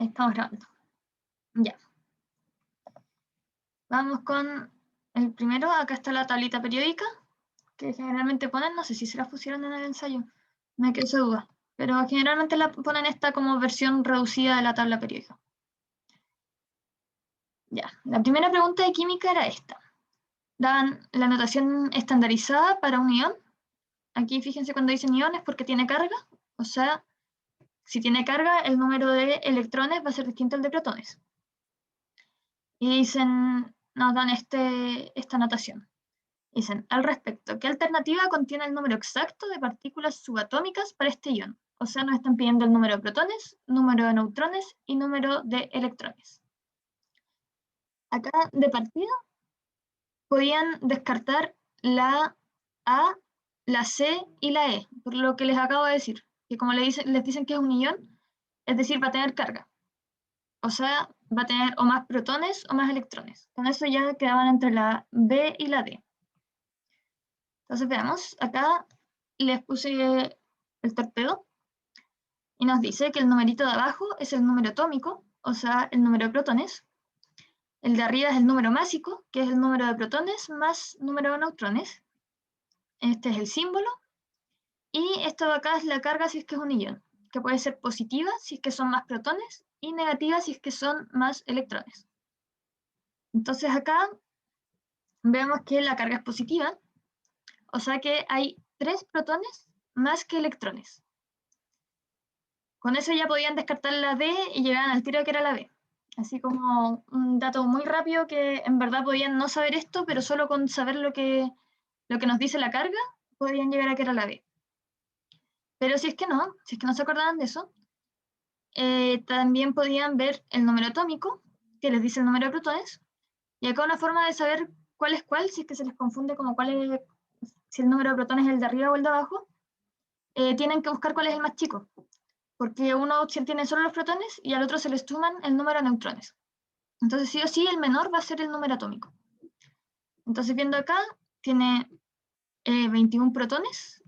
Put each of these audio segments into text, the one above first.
Estamos grabando. Ya. Vamos con el primero. Acá está la tablita periódica, que generalmente ponen, no sé si se la pusieron en el ensayo, me quedó esa duda, pero generalmente la ponen esta como versión reducida de la tabla periódica. Ya. La primera pregunta de química era esta. Daban la notación estandarizada para un ion. Aquí fíjense cuando dicen ion es porque tiene carga, o sea, si tiene carga, el número de electrones va a ser distinto al de protones. Y dicen, nos dan esta notación. Dicen, al respecto, ¿qué alternativa contiene el número exacto de partículas subatómicas para este ion? O sea, nos están pidiendo el número de protones, número de neutrones y número de electrones. Acá, de partida, podían descartar la A, la C y la E, por lo que les acabo de decir, que como les dicen que es un ion, es decir, va a tener carga. O sea, va a tener o más protones o más electrones. Con eso ya quedaban entre la B y la D. Entonces veamos, acá les puse el torpedo y nos dice que el numerito de abajo es el número atómico, o sea, el número de protones. El de arriba es el número másico, que es el número de protones más número de neutrones. Este es el símbolo. Y esto de acá es la carga si es que es un ion, que puede ser positiva si es que son más protones y negativa si es que son más electrones. Entonces acá vemos que la carga es positiva, o sea que hay 3 protones más que electrones. Con eso ya podían descartar la D y llegaban al tiro que era la B. Así como un dato muy rápido que en verdad podían no saber esto, pero solo con saber lo que nos dice la carga, podían llegar a que era la B. Pero si es que no se acordaban de eso, también podían ver el número atómico, que les dice el número de protones, y acá una forma de saber cuál es cuál, si es que se les confunde como si el número de protones es el de arriba o el de abajo, tienen que buscar cuál es el más chico, porque uno tiene solo los protones y al otro se les suman el número de neutrones. Entonces sí o sí el menor va a ser el número atómico. Entonces viendo acá, tiene 21 protones,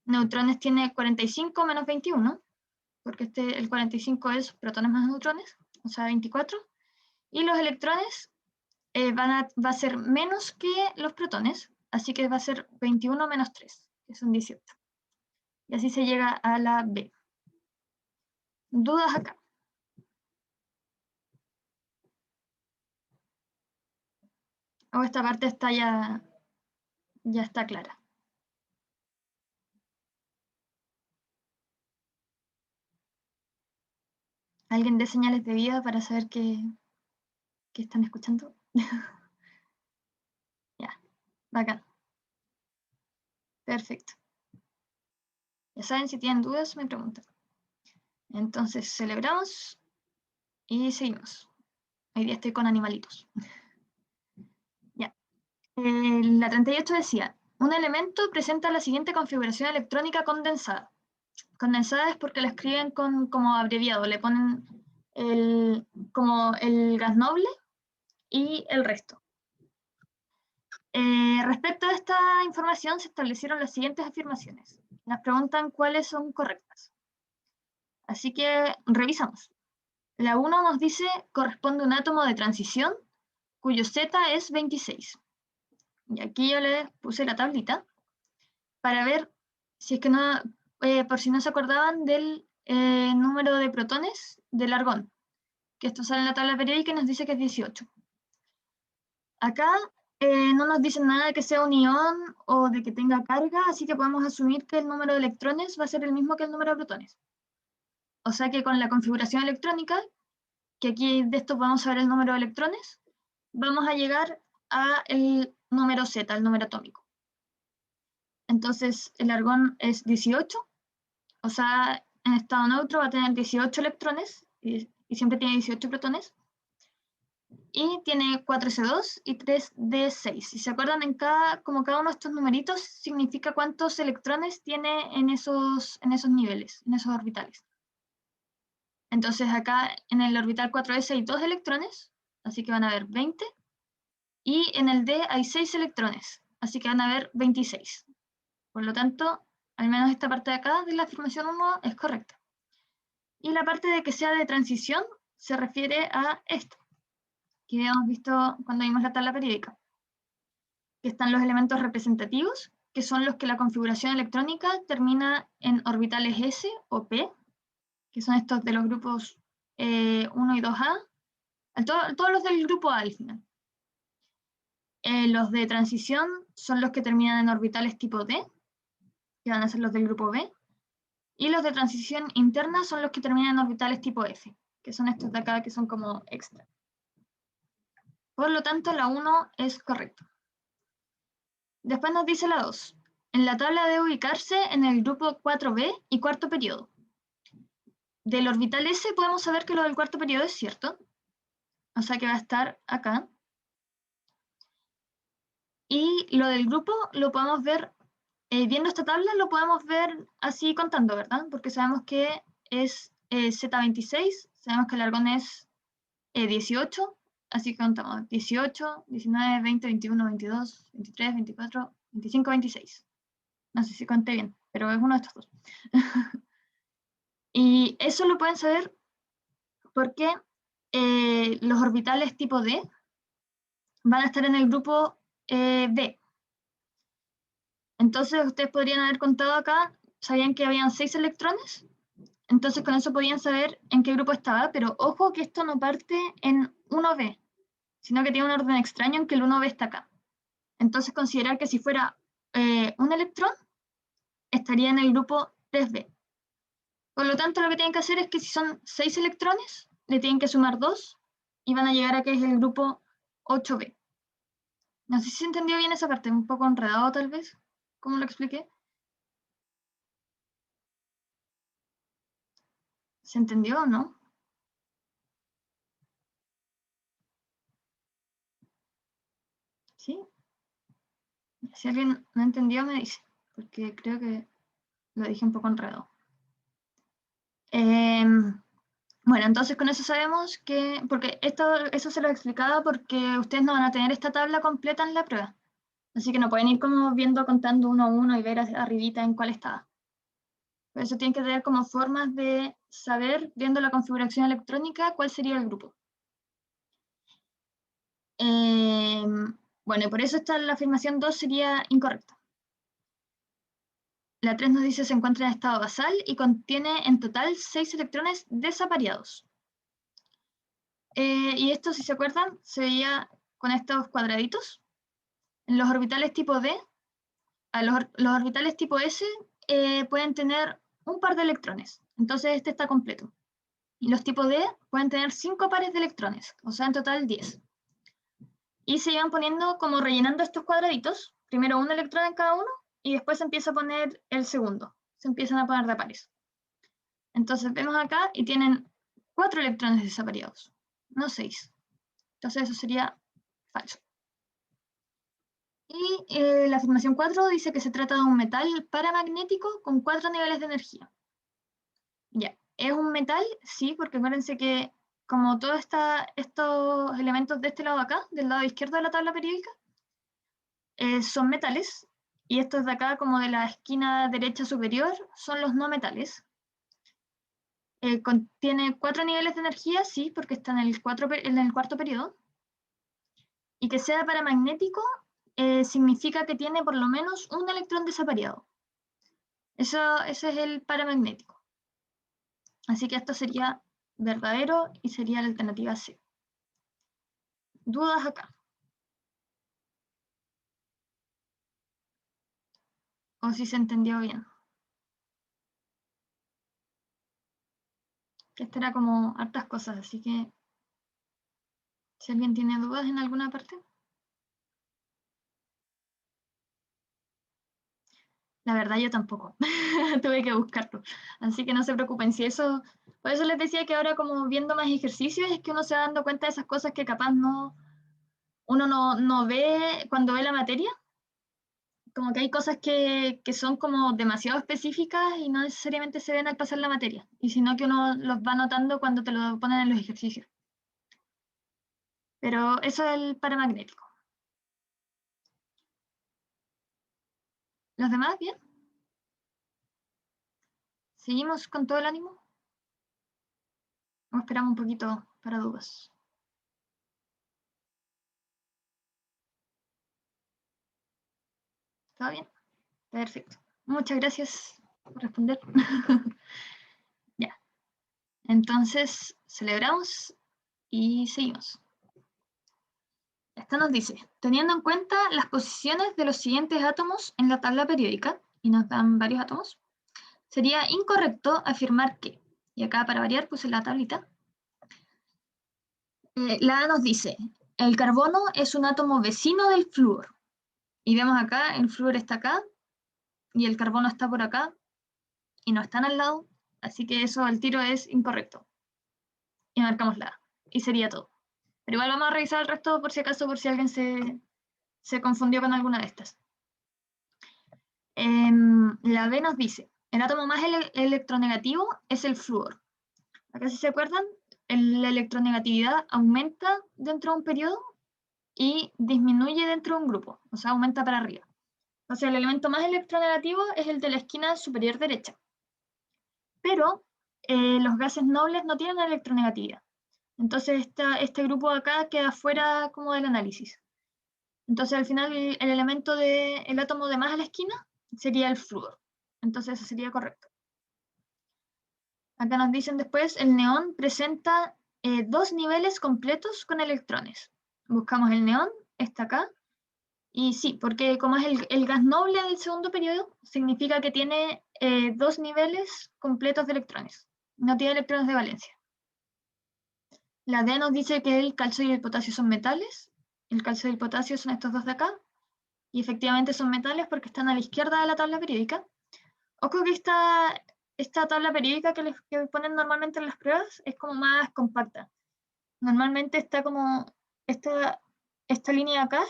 neutrones tiene 45 menos 21, porque el 45 es protones más neutrones, o sea 24, y los electrones va a ser menos que los protones, así que va a ser 21 menos 3, que son 18. Y así se llega a la B. ¿Dudas acá? ¿O esta parte está ya está clara? ¿Alguien dé señales de vida para saber que están escuchando? Ya, bacán. Perfecto. Ya saben, si tienen dudas, me preguntan. Entonces, celebramos y seguimos. Hoy día estoy con animalitos. Ya. La 38 decía, un elemento presenta la siguiente configuración electrónica condensada. Condensada es porque la escriben como abreviado, le ponen como el gas noble y el resto. Respecto a esta información se establecieron las siguientes afirmaciones. Nos preguntan cuáles son correctas. Así que revisamos. La 1 nos dice corresponde a un átomo de transición cuyo Z es 26. Y aquí yo les puse la tablita para ver si es que no, por si no se acordaban del número de protones del argón, que esto sale en la tabla periódica y nos dice que es 18. Acá no nos dicen nada de que sea un ion o de que tenga carga, así que podemos asumir que el número de electrones va a ser el mismo que el número de protones. O sea que con la configuración electrónica, que aquí de esto podemos saber el número de electrones, vamos a llegar al número Z, el número atómico. Entonces el argón es 18, o sea, en estado neutro va a tener 18 electrones y siempre tiene 18 protones. Y tiene 4S2 y 3D6. Si se acuerdan, como cada uno de estos numeritos significa cuántos electrones tiene en esos niveles, en esos orbitales. Entonces acá en el orbital 4S hay 2 electrones, así que van a haber 20. Y en el D hay 6 electrones, así que van a haber 26. Por lo tanto, al menos esta parte de acá de la afirmación 1 es correcta. Y la parte de que sea de transición se refiere a esto, que habíamos visto cuando vimos la tabla periódica, que están los elementos representativos, que son los que la configuración electrónica termina en orbitales S o P, que son estos de los grupos 1 y 2A, todos los del grupo A al final. Los de transición son los que terminan en orbitales tipo D, que van a ser los del grupo B, y los de transición interna son los que terminan en orbitales tipo F, que son estos de acá que son como extra. Por lo tanto, la 1 es correcta. Después nos dice la 2. En la tabla debe ubicarse en el grupo 4B y cuarto periodo. Del orbital S podemos saber que lo del cuarto periodo es cierto, o sea que va a estar acá. Y lo del grupo lo podemos ver, viendo esta tabla, lo podemos ver así contando, ¿verdad? Porque sabemos que es Z26, sabemos que el argón es 18, así que contamos 18, 19, 20, 21, 22, 23, 24, 25, 26. No sé si conté bien, pero es uno de estos dos. Y eso lo pueden saber porque los orbitales tipo D van a estar en el grupo B. Entonces ustedes podrían haber contado acá, sabían que habían 6 electrones, entonces con eso podían saber en qué grupo estaba, pero ojo que esto no parte en 1B, sino que tiene un orden extraño en que el 1B está acá. Entonces considerar que si fuera un electrón, estaría en el grupo 3B. Por lo tanto, lo que tienen que hacer es que si son 6 electrones, le tienen que sumar 2 y van a llegar a que es el grupo 8B. No sé si se entendió bien esa parte, un poco enredado tal vez, como lo expliqué. ¿Se entendió o no? ¿Sí? Si alguien no entendió, me dice, porque creo que lo dije un poco enredado. Bueno, entonces con eso sabemos que, porque eso se lo explicaba porque ustedes no van a tener esta tabla completa en la prueba. Así que no pueden ir como viendo, contando uno a uno y ver arribita en cuál estaba. Por eso tienen que tener como formas de saber, viendo la configuración electrónica, cuál sería el grupo. Bueno, y por eso la afirmación 2 sería incorrecta. La 3 nos dice se encuentra en estado basal y contiene en total 6 electrones desapareados. Y esto, si se acuerdan, se veía con estos cuadraditos. En los orbitales tipo D, los orbitales tipo S pueden tener un par de electrones. Entonces este está completo. Y los tipo D pueden tener 5 pares de electrones, o sea, en total 10. Y se iban poniendo como rellenando estos cuadraditos, primero un electrón en cada uno, y después se empieza a poner el segundo. Se empiezan a poner de pares. Entonces vemos acá y tienen 4 electrones desapareados, no 6. Entonces eso sería falso. Y la afirmación 4 dice que se trata de un metal paramagnético con 4 niveles de energía. Ya, ¿es un metal? Sí, porque acuérdense que como todos estos elementos de este lado acá, del lado izquierdo de la tabla periódica, son metales, y estos de acá, como de la esquina derecha superior, son los no metales. Contiene 4 niveles de energía, sí, porque está en el cuarto periodo. Y que sea paramagnético significa que tiene por lo menos un electrón desapareado. Ese es el paramagnético. Así que esto sería verdadero y sería la alternativa C. ¿Dudas acá? ¿O si se entendió bien? Que esto era como hartas cosas, así que si alguien tiene dudas en alguna parte. La verdad yo tampoco, tuve que buscarlo. Así que no se preocupen, si eso, por eso les decía que ahora como viendo más ejercicios es que uno se va dando cuenta de esas cosas que capaz uno no ve cuando ve la materia. Como que hay cosas que son como demasiado específicas y no necesariamente se ven al pasar la materia, y sino que uno los va notando cuando te lo ponen en los ejercicios. Pero eso es el paramagnético. ¿Los demás bien? ¿Seguimos con todo el ánimo? O esperamos un poquito para dudas. ¿Está bien? Perfecto. Muchas gracias por responder. Ya. Entonces, celebramos y seguimos. Esta nos dice, teniendo en cuenta las posiciones de los siguientes átomos en la tabla periódica, y nos dan varios átomos, sería incorrecto afirmar que, y acá para variar puse la tablita, la A nos dice, el carbono es un átomo vecino del flúor. Y vemos acá, el flúor está acá, y el carbono está por acá, y no están al lado, así que eso al tiro es incorrecto. Y marcamos la A, y sería todo. Pero igual vamos a revisar el resto por si acaso, por si alguien se confundió con alguna de estas. La B nos dice, el átomo más electronegativo es el flúor. Acá si se acuerdan, la electronegatividad aumenta dentro de un periodo y disminuye dentro de un grupo, o sea, aumenta para arriba. O sea, el elemento más electronegativo es el de la esquina superior derecha. Pero los gases nobles no tienen electronegatividad. Entonces este grupo de acá queda fuera como del análisis. Entonces al final el elemento del átomo de más a la esquina sería el flúor. Entonces eso sería correcto. Acá nos dicen después, el neón presenta dos niveles completos con electrones. Buscamos el neón, está acá. Y sí, porque como es el gas noble del segundo periodo, significa que tiene dos niveles completos de electrones. No tiene electrones de valencia. La D nos dice que el calcio y el potasio son metales. El calcio y el potasio son estos dos de acá. Y efectivamente son metales porque están a la izquierda de la tabla periódica. Ojo que esta tabla periódica que ponen normalmente en las pruebas es como más compacta. Normalmente está como esta línea de acá,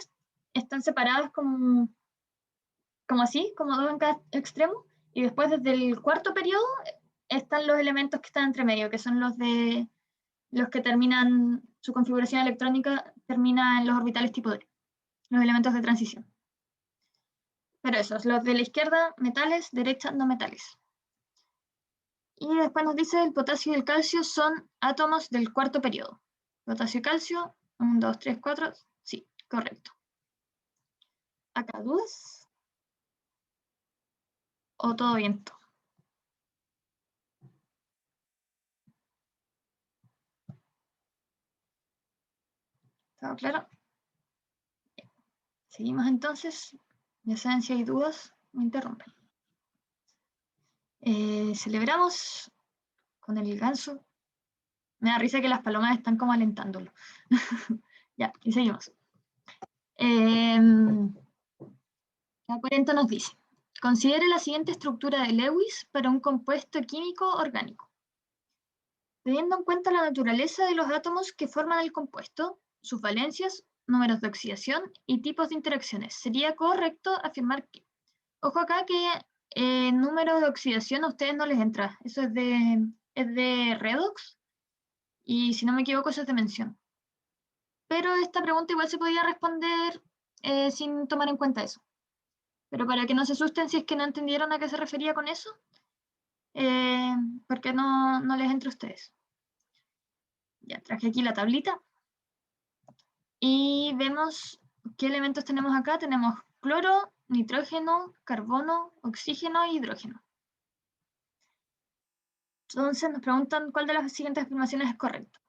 están separadas como así, como dos en cada extremo, y después desde el cuarto periodo están los elementos que están entre medio, que son los que terminan, su configuración electrónica termina en los orbitales tipo D, los elementos de transición. Pero esos, los de la izquierda, metales, derecha, no metales. Y después nos dice el potasio y el calcio son átomos del cuarto periodo. Potasio y calcio, 1, 2, 3, 4, sí, correcto. ¿Acá dudas? ¿O todo bien? ¿Está claro? Seguimos entonces. Ya saben, si hay dudas, me interrumpen. Celebramos con el ganso. Me da risa que las palomas están como alentándolo. Ya, y seguimos. La 40 nos dice, considere la siguiente estructura de Lewis para un compuesto químico orgánico. Teniendo en cuenta la naturaleza de los átomos que forman el compuesto, sus valencias, números de oxidación y tipos de interacciones, sería correcto afirmar que, ojo acá que número de oxidación a ustedes no les entra, eso es de redox y si no me equivoco eso es de mención. Pero esta pregunta igual se podía responder sin tomar en cuenta eso. Pero para que no se asusten si es que no entendieron a qué se refería con eso, porque no les entra a ustedes. Ya traje aquí la tablita. Y vemos qué elementos tenemos acá. Tenemos cloro, nitrógeno, carbono, oxígeno e hidrógeno. Entonces nos preguntan cuál de las siguientes afirmaciones es correcta.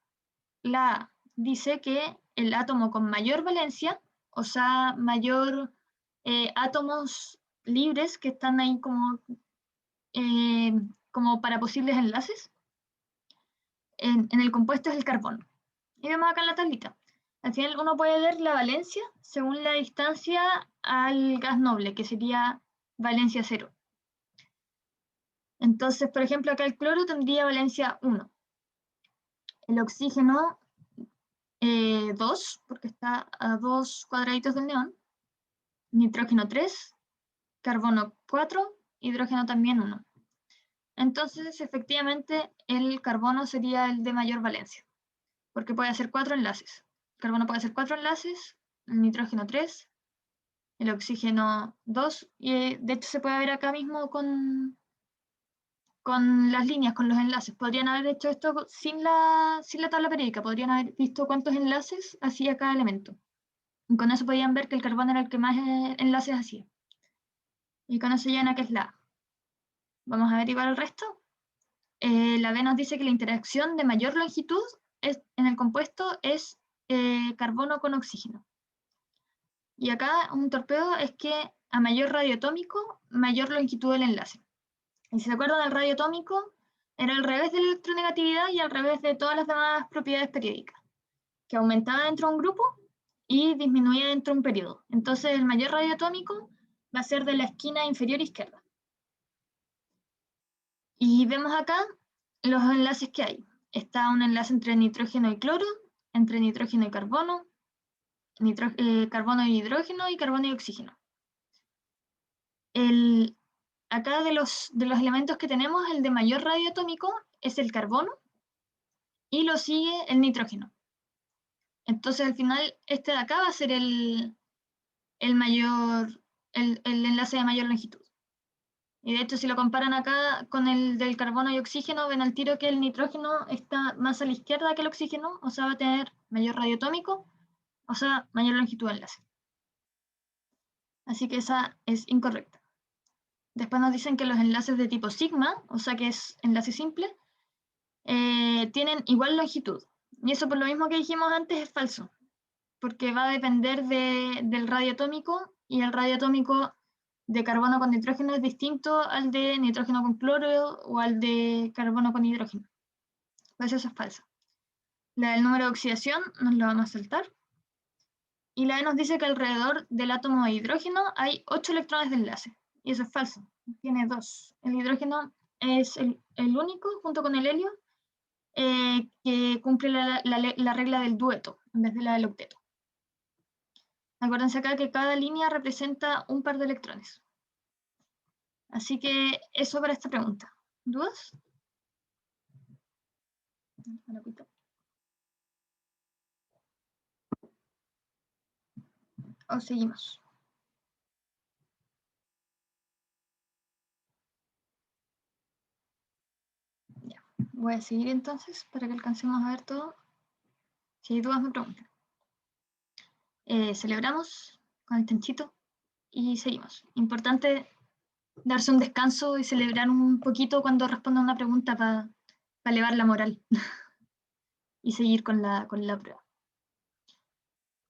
La A dice que el átomo con mayor valencia, o sea, mayor átomos libres que están ahí como para posibles enlaces, en el compuesto es el carbono. Y vemos acá en la tablita. Al final uno puede ver la valencia según la distancia al gas noble, que sería valencia 0. Entonces, por ejemplo, acá el cloro tendría valencia 1. El oxígeno 2, porque está a 2 cuadraditos del neón. Nitrógeno 3, carbono 4, hidrógeno también 1. Entonces, efectivamente, el carbono sería el de mayor valencia, porque puede hacer 4 enlaces. El carbono puede hacer 4 enlaces, el nitrógeno 3, el oxígeno 2, y de hecho se puede ver acá mismo con con las líneas, con los enlaces. Podrían haber hecho esto sin la tabla periódica, podrían haber visto cuántos enlaces hacía cada elemento. Y con eso podían ver que el carbono era el que más enlaces hacía. Y con eso llegan a que es la A. Vamos a averiguar el resto. La B nos dice que la interacción de mayor longitud en el compuesto es carbono con oxígeno. Y acá un torpedo es que a mayor radio atómico, mayor longitud del enlace. Y si se acuerdan, el radio atómico era al revés de la electronegatividad y al revés de todas las demás propiedades periódicas, que aumentaba dentro de un grupo y disminuía dentro de un periodo. Entonces el mayor radio atómico va a ser de la esquina inferior izquierda. Y vemos acá los enlaces que hay. Está un enlace entre nitrógeno y cloro, entre nitrógeno y carbono, carbono y hidrógeno y carbono y oxígeno. Acá de los elementos que tenemos, el de mayor radio atómico es el carbono y lo sigue el nitrógeno. Entonces al final este de acá va a ser el enlace de mayor longitud. Y de hecho si lo comparan acá con el del carbono y oxígeno, ven al tiro que el nitrógeno está más a la izquierda que el oxígeno, o sea va a tener mayor radio atómico, o sea mayor longitud de enlace. Así que esa es incorrecta. Después nos dicen que los enlaces de tipo sigma, o sea que es enlace simple, tienen igual longitud. Y eso por lo mismo que dijimos antes es falso, porque va a depender del radio atómico, y el radio atómico de carbono con nitrógeno es distinto al de nitrógeno con cloro o al de carbono con hidrógeno. Pues eso es falso. La del número de oxidación nos lo vamos a saltar. Y la E nos dice que alrededor del átomo de hidrógeno hay 8 electrones de enlace. Y eso es falso. Tiene 2. El hidrógeno es el único, junto con el helio, que cumple la regla del dueto en vez de la del octeto. Acuérdense acá que cada línea representa un par de electrones. Así que eso para esta pregunta. ¿Dudas? ¿O seguimos? Ya. Voy a seguir entonces para que alcancemos a ver todo. Si hay dudas me preguntan. Celebramos con el chanchito y seguimos. Importante darse un descanso y celebrar un poquito cuando responda una pregunta para elevar la moral y seguir con la prueba.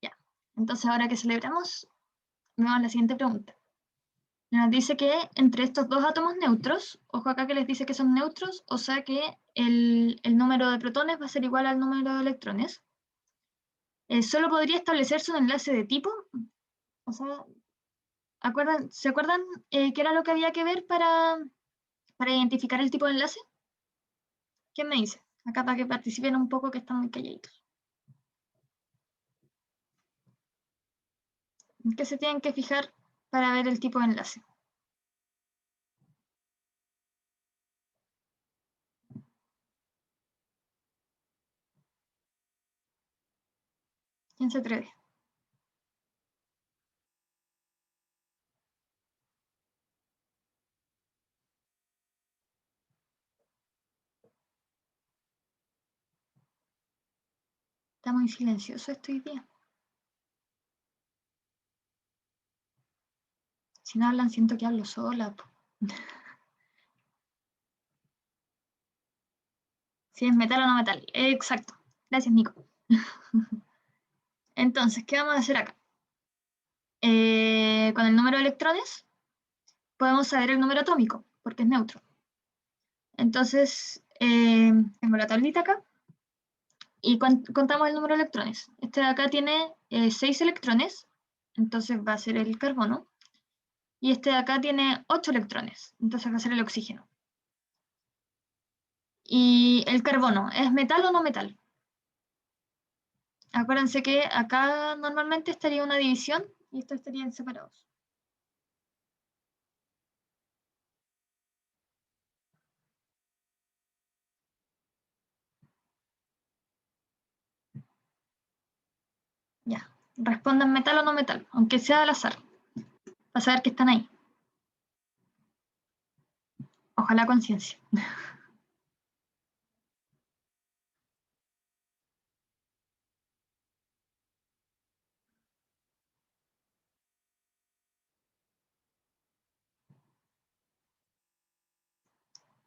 Ya. Entonces ahora que celebramos, vamos a la siguiente pregunta. Nos dice que entre estos dos átomos neutros, ojo acá que les dice que son neutros, o sea que el número de protones va a ser igual al número de electrones. Solo podría establecerse un enlace de tipo, o sea, ¿se acuerdan qué era lo que había que ver para identificar el tipo de enlace? ¿Quién me dice? Acá para que participen un poco, que están muy calladitos. ¿En qué se tienen que fijar para ver el tipo de enlace? ¿Quién se atreve? Está muy silencioso esto hoy día. Si no hablan, siento que hablo sola. Si es metal o no metal. Exacto. Gracias, Nico. Entonces, ¿qué vamos a hacer acá? Con el número de electrones podemos saber el número atómico, porque es neutro. Entonces, tengo la tablita acá y contamos el número de electrones. Este de acá tiene 6 electrones, entonces va a ser el carbono. Y este de acá tiene 8 electrones, entonces va a ser el oxígeno. ¿Y el carbono es metal o no metal? Acuérdense que acá normalmente estaría una división y estos estarían separados. Ya, respondan metal o no metal, aunque sea al azar, para saber que están ahí. Ojalá conciencia.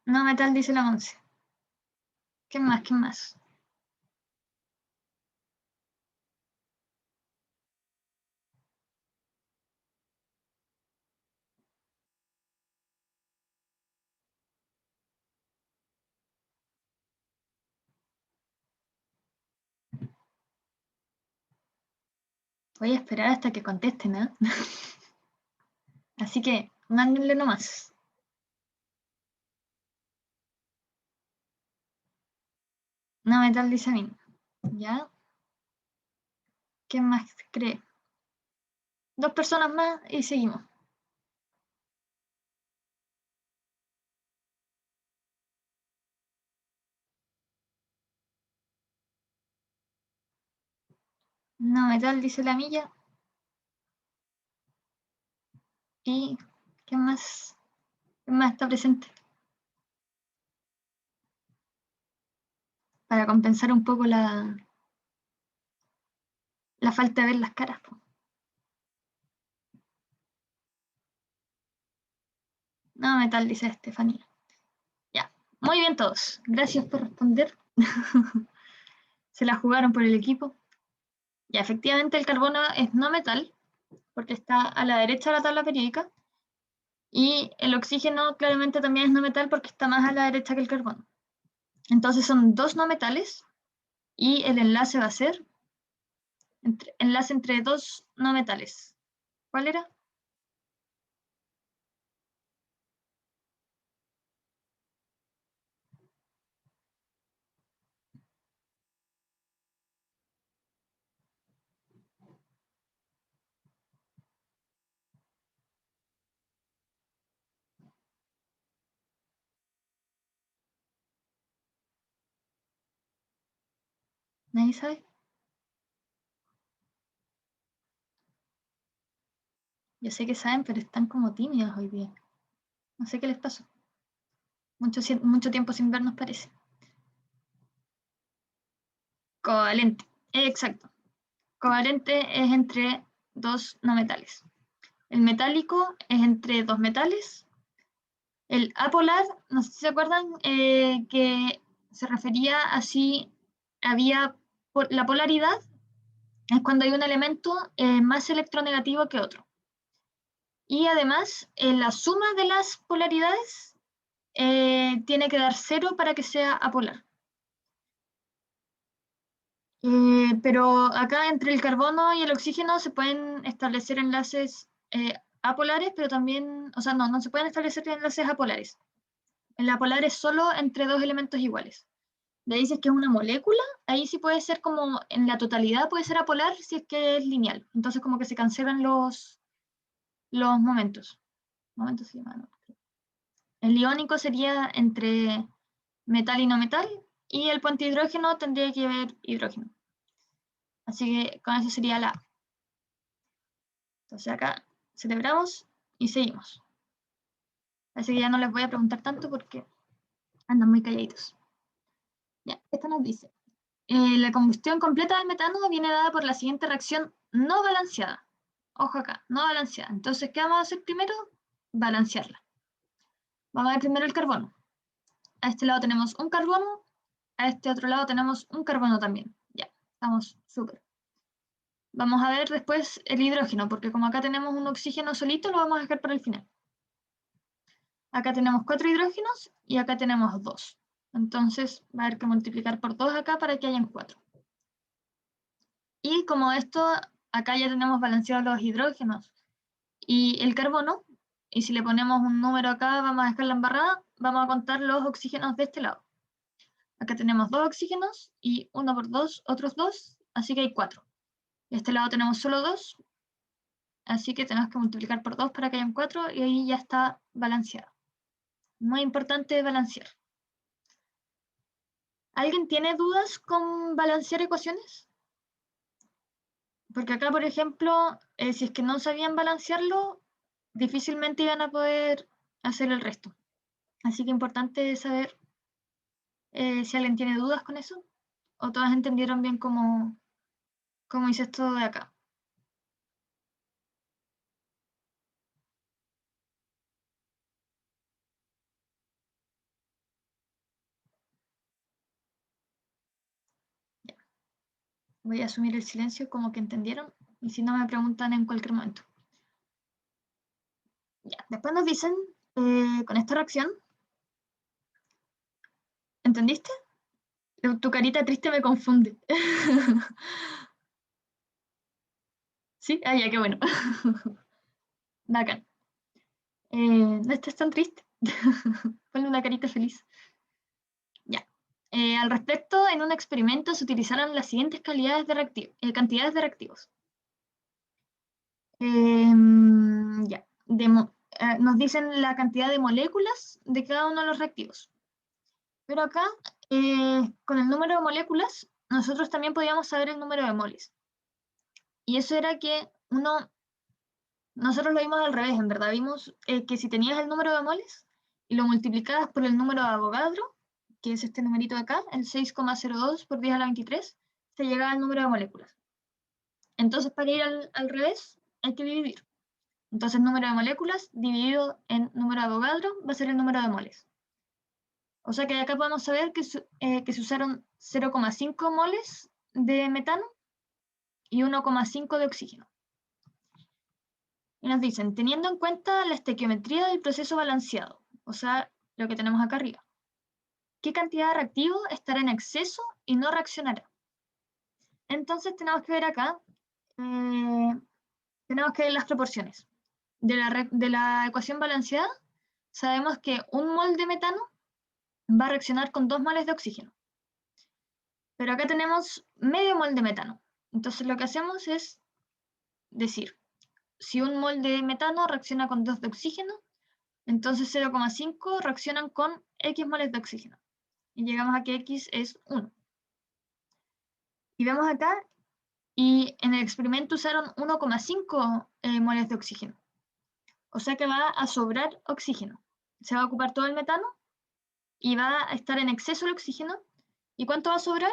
No metal, dice la 11. ¿Qué más? ¿Qué más? Voy a esperar hasta que contesten, ¿eh? Así que mándenle nomás. No metal, dice a mí. ¿Ya? ¿Qué más cree? 2 personas más y seguimos. No metal, dice la milla. ¿Y qué más? ¿Qué más está presente? Para compensar un poco la falta de ver las caras. Po. No metal, dice Estefanía. Ya. Muy bien todos. Gracias por responder. Se la jugaron por el equipo. Ya, efectivamente el carbono es no metal, porque está a la derecha de la tabla periódica. Y el oxígeno claramente también es no metal porque está más a la derecha que el carbono. Entonces son 2 no metales y el enlace va a ser enlace entre 2 no metales. ¿Cuál era? ¿Nadie sabe? Yo sé que saben, pero están como tímidos hoy día. No sé qué les pasó. Mucho tiempo sin vernos parece. Covalente. Exacto. Covalente es entre 2 no metales. El metálico es entre 2 metales. El apolar, no sé si se acuerdan, que se refería a si había la polaridad, es cuando hay un elemento más electronegativo que otro. Y además, la suma de las polaridades tiene que dar cero para que sea apolar. Pero acá entre el carbono y el oxígeno se pueden establecer enlaces apolares, pero también, o sea, no se pueden establecer enlaces apolares. El apolar es solo entre 2 elementos iguales. Le dices que es una molécula, ahí sí puede ser como en la totalidad puede ser apolar si es que es lineal. Entonces como que se cancelan los momentos. Momentos se llaman, ¿no? El iónico sería entre metal y no metal, y el puente hidrógeno tendría que haber hidrógeno. Así que con eso sería la A. Entonces acá celebramos y seguimos. Así que ya no les voy a preguntar tanto porque andan muy calladitos. Ya, esta nos dice, la combustión completa del metano viene dada por la siguiente reacción no balanceada. Ojo acá, no balanceada. Entonces, ¿qué vamos a hacer primero? Balancearla. Vamos a ver primero el carbono. A este lado tenemos un carbono, a este otro lado tenemos un carbono también. Ya, estamos súper. Vamos a ver después el hidrógeno, porque como acá tenemos un oxígeno solito, lo vamos a dejar para el final. Acá tenemos 4 hidrógenos y acá tenemos 2. Entonces va a haber que multiplicar por 2 acá para que hayan 4. Y como esto, acá ya tenemos balanceados los hidrógenos y el carbono, y si le ponemos un número acá, vamos a dejarla embarrada, vamos a contar los oxígenos de este lado. Acá tenemos 2 oxígenos y 1 por 2, otros 2, así que hay 4. De este lado tenemos solo 2, así que tenemos que multiplicar por 2 para que hayan 4 y ahí ya está balanceado. Muy importante balancear. ¿Alguien tiene dudas con balancear ecuaciones? Porque acá, por ejemplo, si es que no sabían balancearlo, difícilmente iban a poder hacer el resto. Así que importante saber si alguien tiene dudas con eso, o todas entendieron bien cómo hice esto de acá. Ya. Voy a asumir el silencio como que entendieron, y si no me preguntan en cualquier momento. Ya. Después nos dicen, con esta reacción, ¿entendiste? Tu carita triste me confunde. ¿Sí? Ah, ya, qué bueno. Bacán. No estés tan triste. Ponle una carita feliz. Ya. Al respecto, en un experimento se utilizaron las siguientes cantidades de reactivos. Ya. Nos dicen la cantidad de moléculas de cada uno de los reactivos. Pero acá, con el número de moléculas, nosotros también podíamos saber el número de moles. Y eso era que nosotros lo vimos al revés, en verdad. Vimos que si tenías el número de moles y lo multiplicabas por el número de Avogadro, que es este numerito de acá, el 6,02 por 10 a la 23, te llegaba el número de moléculas. Entonces, para ir al revés, hay que dividir. Entonces, número de moléculas dividido en número de Avogadro va a ser el número de moles. O sea que de acá podemos saber que se usaron 0,5 moles de metano y 1,5 de oxígeno. Y nos dicen, teniendo en cuenta la estequiometría del proceso balanceado, o sea, lo que tenemos acá arriba, ¿qué cantidad de reactivo estará en exceso y no reaccionará? Entonces tenemos que ver acá, tenemos que ver las proporciones. De la ecuación balanceada, sabemos que un mol de metano va a reaccionar con 2 moles de oxígeno. Pero acá tenemos medio mol de metano. Entonces lo que hacemos es decir, si un mol de metano reacciona con 2 de oxígeno, entonces 0,5 reaccionan con X moles de oxígeno. Y llegamos a que X es 1. Y vemos acá, y en el experimento usaron 1,5 moles de oxígeno. O sea que va a sobrar oxígeno. Se va a ocupar todo el metano y va a estar en exceso el oxígeno. ¿Y cuánto va a sobrar?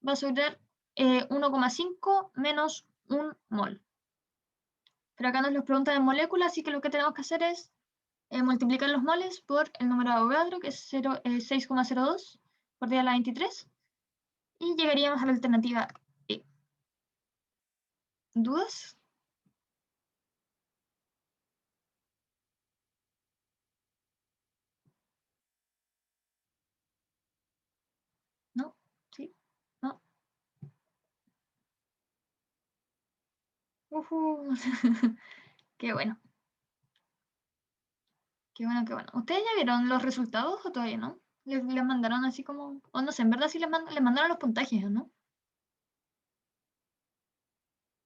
Va a sobrar 1,5 menos 1 mol. Pero acá nos lo preguntan en moléculas, así que lo que tenemos que hacer es multiplicar los moles por el número de Avogadro, que es 6,02 por 10 a la 23, y llegaríamos a la alternativa E. ¿Dudas? ¿No? ¿Sí? ¿No? Qué bueno, qué bueno, qué bueno. ¿Ustedes ya vieron los resultados o todavía no? Les mandaron así como, o no sé, en verdad sí les mandaron los puntajes, ¿no?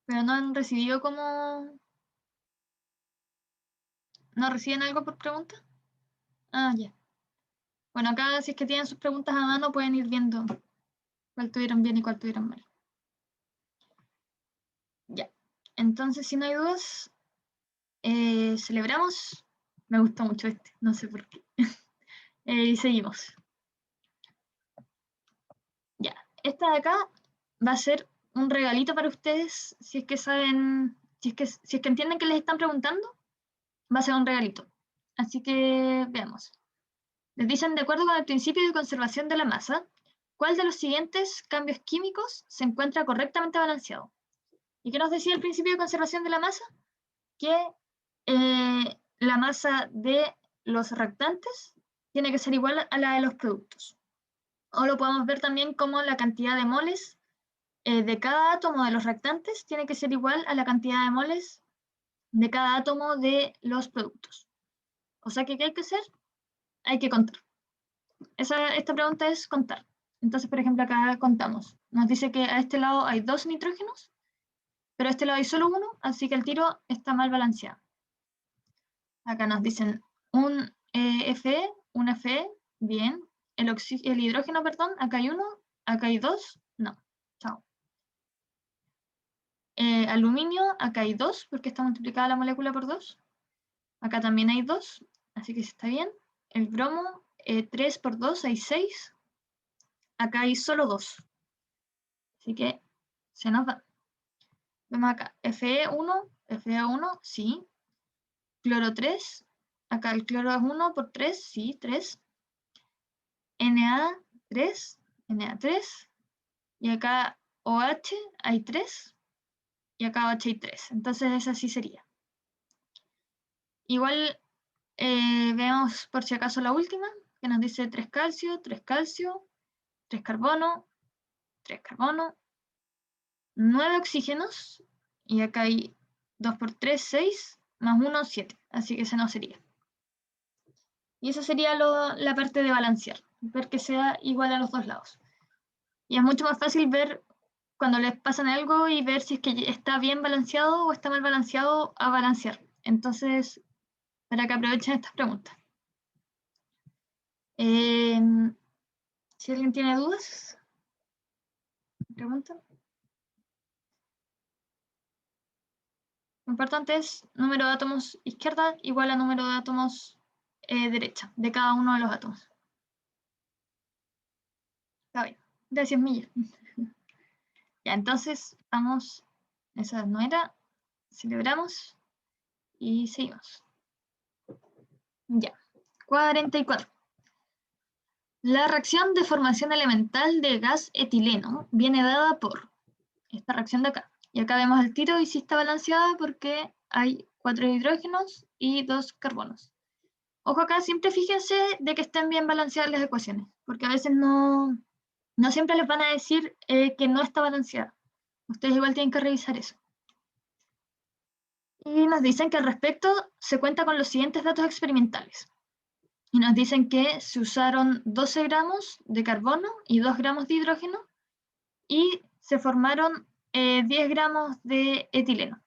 Pero no han recibido como, ¿no reciben algo por pregunta? Ah, ya. Bueno, acá si es que tienen sus preguntas a mano pueden ir viendo cuál tuvieron bien y cuál tuvieron mal. Ya. Entonces, si no hay dudas, celebramos. Me gustó mucho este, no sé por qué. Y seguimos. Ya. Esta de acá va a ser un regalito para ustedes, si es que saben, si es que entienden que les están preguntando, va a ser un regalito. Así que veamos. Les dicen, de acuerdo con el principio de conservación de la masa, ¿cuál de los siguientes cambios químicos se encuentra correctamente balanceado? ¿Y qué nos decía el principio de conservación de la masa? Que la masa de los reactantes tiene que ser igual a la de los productos. O lo podemos ver también como la cantidad de moles de cada átomo de los reactantes tiene que ser igual a la cantidad de moles de cada átomo de los productos. O sea que, ¿qué hay que hacer? Hay que contar. Esta pregunta es contar. Entonces, por ejemplo, acá contamos. Nos dice que a este lado hay 2 nitrógenos, pero a este lado hay solo uno, así que el tiro está mal balanceado. Acá nos dicen un Fe, un Fe, bien. El hidrógeno, perdón, acá hay uno, acá hay dos, no. Chao. Aluminio, acá hay dos, porque está multiplicada la molécula por dos. Acá también hay dos, así que está bien. El bromo, 3 por 2 hay 6. Acá hay solo 2. Así que se nos va. Vemos acá, Fe1, sí. Cloro 3. Acá el cloro es 1 por 3, sí, 3. Na3, Na3. Y acá OH hay 3. Y acá OH hay 3. Entonces esa sí sería. Igual vemos por si acaso la última, que nos dice 3 calcio, 3 calcio, 3 carbono, 3 carbono, 9 oxígenos, y acá hay 2 por 3, 6, más 1, 7, así que ese no sería. Y esa sería la parte de balancear, ver que sea igual a los dos lados. Y es mucho más fácil ver cuando les pasan algo y ver si es que está bien balanceado o está mal balanceado a balancear. Entonces, para que aprovechen estas preguntas. Si alguien tiene dudas, pregunta. Lo importante es número de átomos izquierda igual a número de átomos derecha, de cada uno de los átomos. Está bien. Gracias, Milla. Ya, entonces, vamos. Esa no era. Celebramos. Y seguimos. Ya. 44. La reacción de formación elemental de gas etileno viene dada por esta reacción de acá. Y acá vemos el tiro y sí está balanceada porque hay 4 hidrógenos y 2 carbonos. Ojo acá, siempre fíjense de que estén bien balanceadas las ecuaciones, porque a veces no siempre les van a decir que no está balanceada. Ustedes igual tienen que revisar eso. Y nos dicen que al respecto se cuenta con los siguientes datos experimentales. Y nos dicen que se usaron 12 gramos de carbono y 2 gramos de hidrógeno y se formaron 10 gramos de etileno.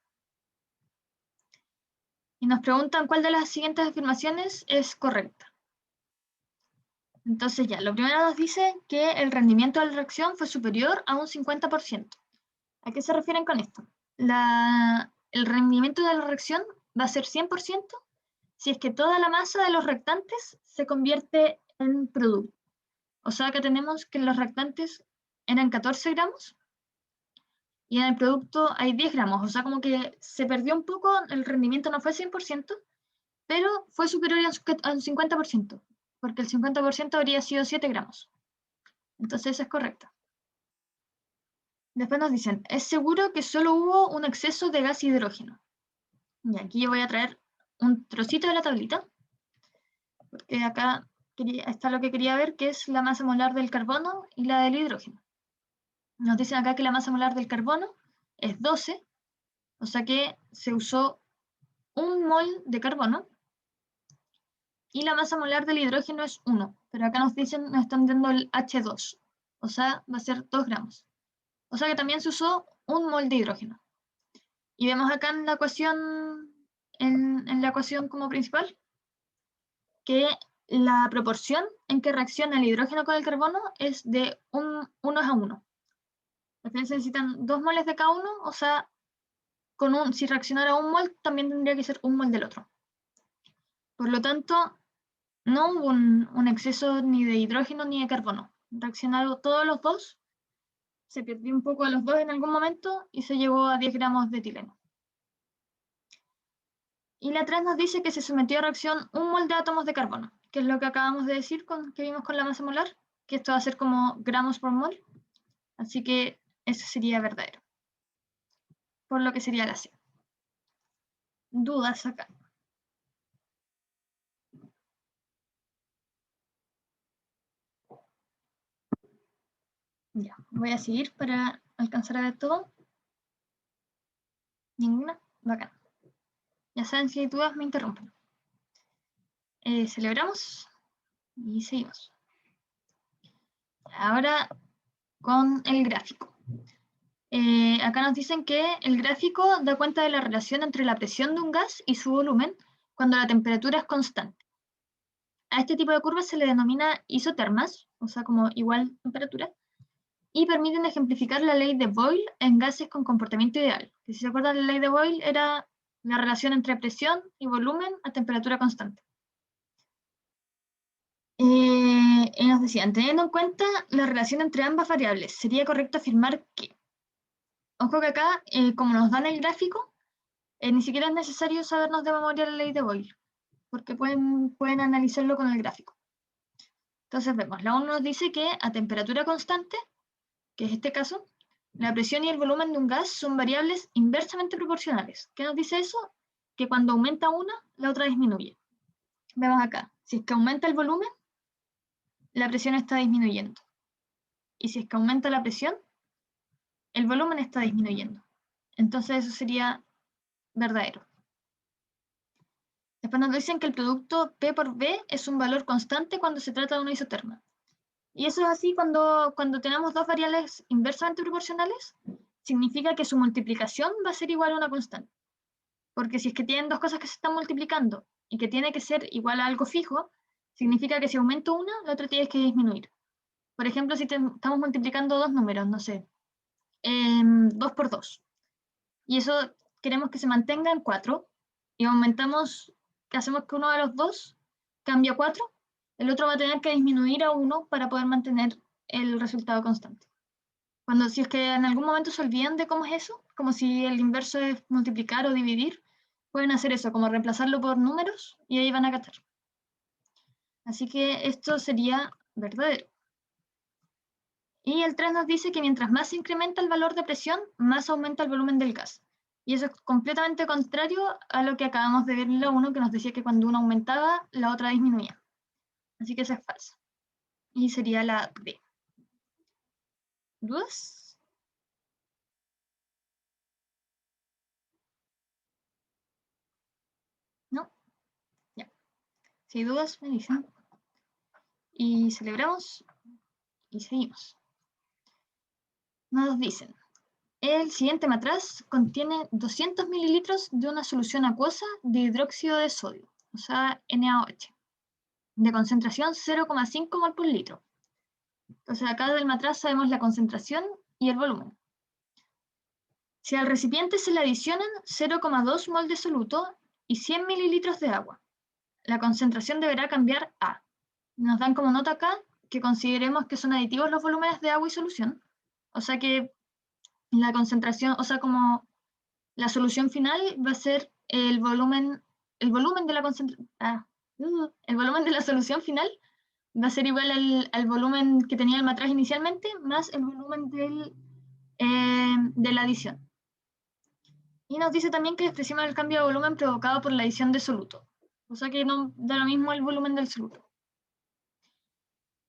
Y nos preguntan cuál de las siguientes afirmaciones es correcta. Entonces ya, lo primero nos dice que el rendimiento de la reacción fue superior a un 50%. ¿A qué se refieren con esto? El rendimiento de la reacción va a ser 100% si es que toda la masa de los reactantes se convierte en producto. O sea que tenemos que los reactantes eran 14 gramos y en el producto hay 10 gramos. O sea, como que se perdió un poco, el rendimiento no fue 100%, pero fue superior a un 50%, porque el 50% habría sido 7 gramos. Entonces esa es correcta. Después nos dicen, es seguro que solo hubo un exceso de gas hidrógeno. Y aquí yo voy a traer un trocito de la tablita, porque acá está lo que quería ver, que es la masa molar del carbono y la del hidrógeno. Nos dicen acá que la masa molar del carbono es 12, o sea que se usó 1 mol de carbono, y la masa molar del hidrógeno es 1, pero acá nos están dando el H2, o sea, va a ser 2 gramos. O sea que también se usó 1 mol de hidrógeno. Y vemos acá en la ecuación, en la ecuación como principal, que la proporción en que reacciona el hidrógeno con el carbono es de 1 a 1. Entonces necesitan 2 moles de cada uno, o sea, si reaccionara 1 mol, también tendría que ser 1 mol del otro. Por lo tanto, no hubo un exceso ni de hidrógeno ni de carbono. Reaccionaron todos los dos, se perdió un poco de los dos en algún momento y se llegó a 10 gramos de etileno. Y la 3 nos dice que se sometió a reacción 1 mol de átomos de carbono, que es lo que acabamos de decir que vimos con la masa molar, que esto va a ser como gramos por mol. Así que eso sería verdadero. Por lo que sería la C. Dudas acá. Ya, voy a seguir para alcanzar a ver todo. Ninguna. Bacán. Ya saben, si hay dudas me interrumpen. Celebramos y seguimos. Ahora con el gráfico. Acá nos dicen que el gráfico da cuenta de la relación entre la presión de un gas y su volumen cuando la temperatura es constante. A este tipo de curvas se le denomina isotermas, o sea, como igual temperatura, y permiten ejemplificar la ley de Boyle en gases con comportamiento ideal. Que si se acuerdan, la ley de Boyle era la relación entre presión y volumen a temperatura constante. Y nos decían, teniendo en cuenta la relación entre ambas variables, sería correcto afirmar que, ojo que acá, como nos dan el gráfico, ni siquiera es necesario sabernos de memoria la ley de Boyle, porque pueden analizarlo con el gráfico. Entonces vemos, la 1 nos dice que a temperatura constante, que es este caso, la presión y el volumen de un gas son variables inversamente proporcionales. ¿Qué nos dice eso? Que cuando aumenta una, la otra disminuye. Vemos acá, si es que aumenta el volumen, la presión está disminuyendo. Y si es que aumenta la presión, el volumen está disminuyendo. Entonces eso sería verdadero. Después nos dicen que el producto P por B es un valor constante cuando se trata de una isoterma. Y eso es así cuando tenemos dos variables inversamente proporcionales, significa que su multiplicación va a ser igual a una constante. Porque si es que tienen dos cosas que se están multiplicando y que tiene que ser igual a algo fijo, significa que si aumento una, la otra tiene que disminuir. Por ejemplo, si estamos multiplicando dos números, no sé, 2 por 2, y eso queremos que se mantenga en 4, y aumentamos, que hacemos que uno de los dos cambie a 4, el otro va a tener que disminuir a 1 para poder mantener el resultado constante. Si es que en algún momento se olvidan de cómo es eso, como si el inverso es multiplicar o dividir, pueden hacer eso, como reemplazarlo por números, y ahí van a cachar. Así que esto sería verdadero. Y el 3 nos dice que mientras más se incrementa el valor de presión, más aumenta el volumen del gas. Y eso es completamente contrario a lo que acabamos de ver en la 1, que nos decía que cuando uno aumentaba, la otra disminuía. Así que eso es falso. Y sería la D. ¿Dudas? ¿No? Ya. Si hay dudas, me dicen. Y celebramos y seguimos. Nos dicen, el siguiente matraz contiene 200 mililitros de una solución acuosa de hidróxido de sodio, o sea, NaOH, de concentración 0,5 mol por litro. Entonces acá del matraz sabemos la concentración y el volumen. Si al recipiente se le adicionan 0,2 mol de soluto y 100 mililitros de agua, la concentración deberá cambiar a. Nos dan como nota acá que consideremos que son aditivos los volúmenes de agua y solución, o sea que la concentración, o sea, como la solución final va a ser el volumen de la el volumen de la solución final va a ser igual al volumen que tenía el matraz inicialmente, más el volumen de la adición. Y nos dice también que expresamos el cambio de volumen provocado por la adición de soluto. O sea que no da lo mismo el volumen del soluto.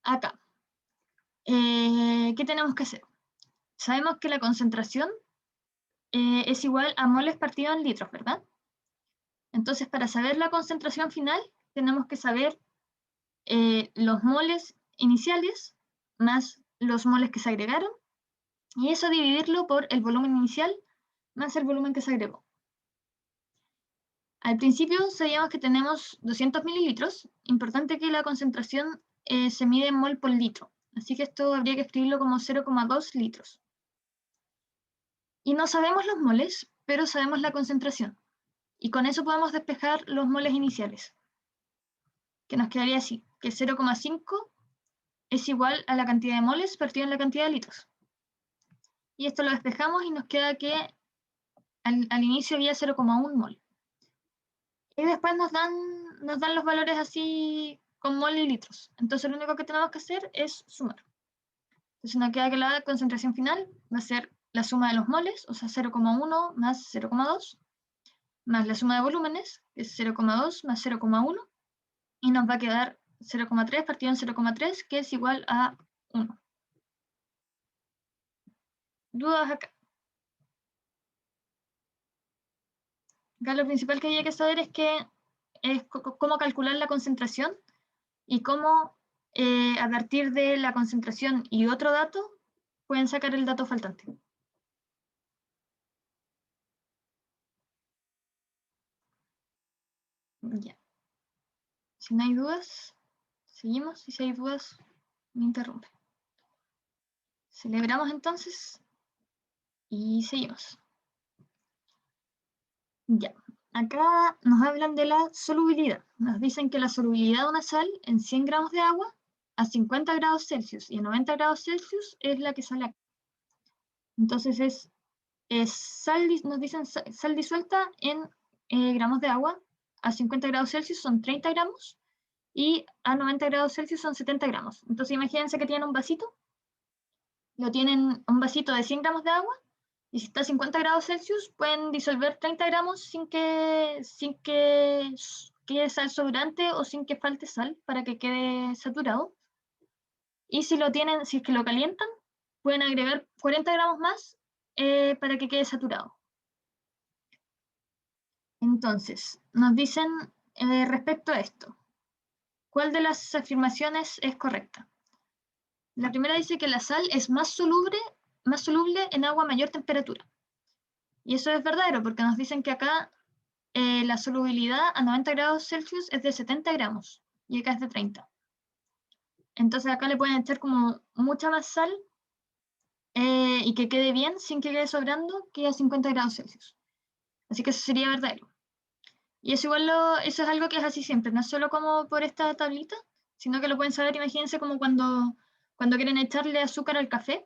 Acá. ¿Qué tenemos que hacer? Sabemos que la concentración es igual a moles partido en litros, ¿verdad? Entonces, para saber la concentración final, tenemos que saber los moles iniciales más los moles que se agregaron, y eso dividirlo por el volumen inicial más el volumen que se agregó. Al principio sabíamos que tenemos 200 mililitros, importante que la concentración se mide en mol por litro, así que esto habría que escribirlo como 0,2 litros. Y no sabemos los moles, pero sabemos la concentración, y con eso podemos despejar los moles iniciales, que nos quedaría así, que 0,5 es igual a la cantidad de moles partido en la cantidad de litros. Y esto lo despejamos y nos queda que al inicio había 0,1 mol. Y después nos dan los valores así con mol y litros. Entonces lo único que tenemos que hacer es sumar. Entonces nos queda que la concentración final va a ser la suma de los moles, o sea 0,1 más 0,2, más la suma de volúmenes, que es 0,2 más 0,1, y nos va a quedar 0,3 partido en 0,3, que es igual a 1. ¿Dudas acá? Acá lo principal que hay que saber es cómo calcular la concentración y cómo a partir de la concentración y otro dato pueden sacar el dato faltante. Ya. Si no hay dudas, seguimos. Y si hay dudas, me interrumpe. Celebramos entonces y seguimos. Ya. Acá nos hablan de la solubilidad. Nos dicen que la solubilidad de una sal en 100 gramos de agua a 50 grados Celsius y a 90 grados Celsius es la que sale acá. Entonces es sal, nos dicen sal disuelta en gramos de agua, a 50 grados Celsius son 30 gramos y a 90 grados Celsius son 70 gramos. Entonces imagínense que tienen un vasito, lo tienen un vasito de 100 gramos de agua y si está a 50 grados Celsius pueden disolver 30 gramos sin que quede sal sobrante o sin que falte sal para que quede saturado. Y si si es que lo calientan, pueden agregar 40 gramos más para que quede saturado. Entonces, nos dicen respecto a esto, ¿cuál de las afirmaciones es correcta? La primera dice que la sal es más soluble en agua a mayor temperatura. Y eso es verdadero, porque nos dicen que acá la solubilidad a 90 grados Celsius es de 70 gramos y acá es de 30. Entonces acá le pueden echar como mucha más sal y que quede bien sin que quede sobrando que a 50 grados Celsius. Así que eso sería verdadero. Y eso igual eso es algo que es así siempre, no es solo como por esta tablita, sino que lo pueden saber, imagínense como cuando quieren echarle azúcar al café